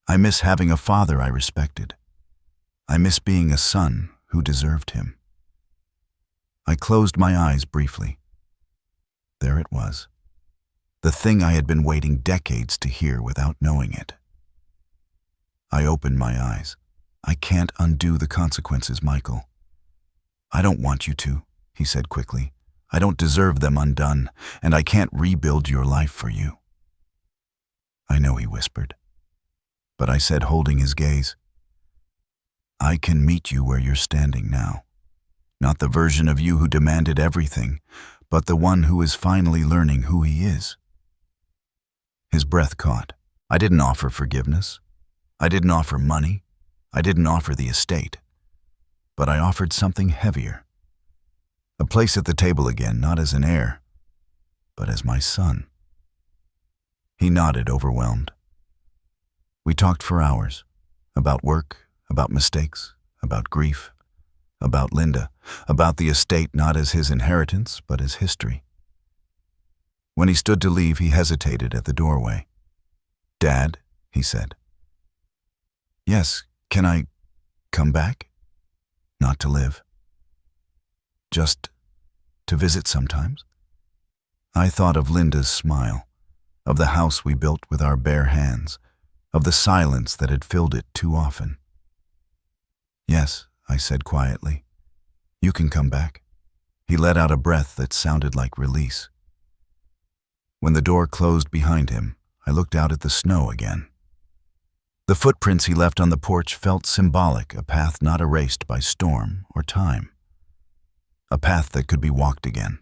S1: I miss having a father I respected. I miss being a son who deserved him." I closed my eyes briefly. There it was. The thing I had been waiting decades to hear without knowing it. I opened my eyes. "I can't undo the consequences, Michael." "I don't want you to," he said quickly. "I don't deserve them undone, and I can't rebuild your life for you." "I know," he whispered. But I said, holding his gaze, "I can meet you where you're standing now. Not the version of you who demanded everything, but the one who is finally learning who he is." His breath caught. I didn't offer forgiveness. I didn't offer money. I didn't offer the estate. But I offered something heavier. A place at the table again, not as an heir, but as my son. He nodded, overwhelmed. We talked for hours, about work, about mistakes, about grief, about Linda, about the estate not as his inheritance, but as history. When he stood to leave, he hesitated at the doorway. "Dad," he said. "Yes, can I come back?" "Not to live. Just to visit sometimes?" I thought of Linda's smile, of the house we built with our bare hands, of the silence that had filled it too often. "Yes," I said quietly. "You can come back." He let out a breath that sounded like release. When the door closed behind him, I looked out at the snow again. The footprints he left on the porch felt symbolic, a path not erased by storm or time. A path that could be walked again.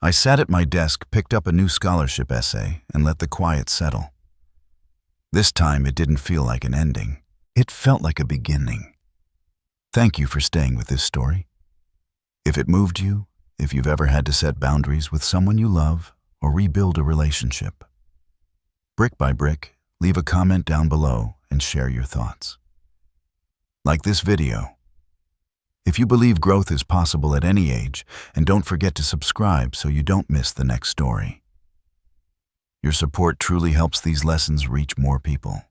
S1: I sat at my desk, picked up a new scholarship essay, and let the quiet settle. This time it didn't feel like an ending. It felt like a beginning. Thank you for staying with this story. If it moved you, if you've ever had to set boundaries with someone you love or rebuild a relationship, brick by brick, leave a comment down below and share your thoughts. Like this video. If you believe growth is possible at any age, and don't forget to subscribe so you don't miss the next story. Your support truly helps these lessons reach more people.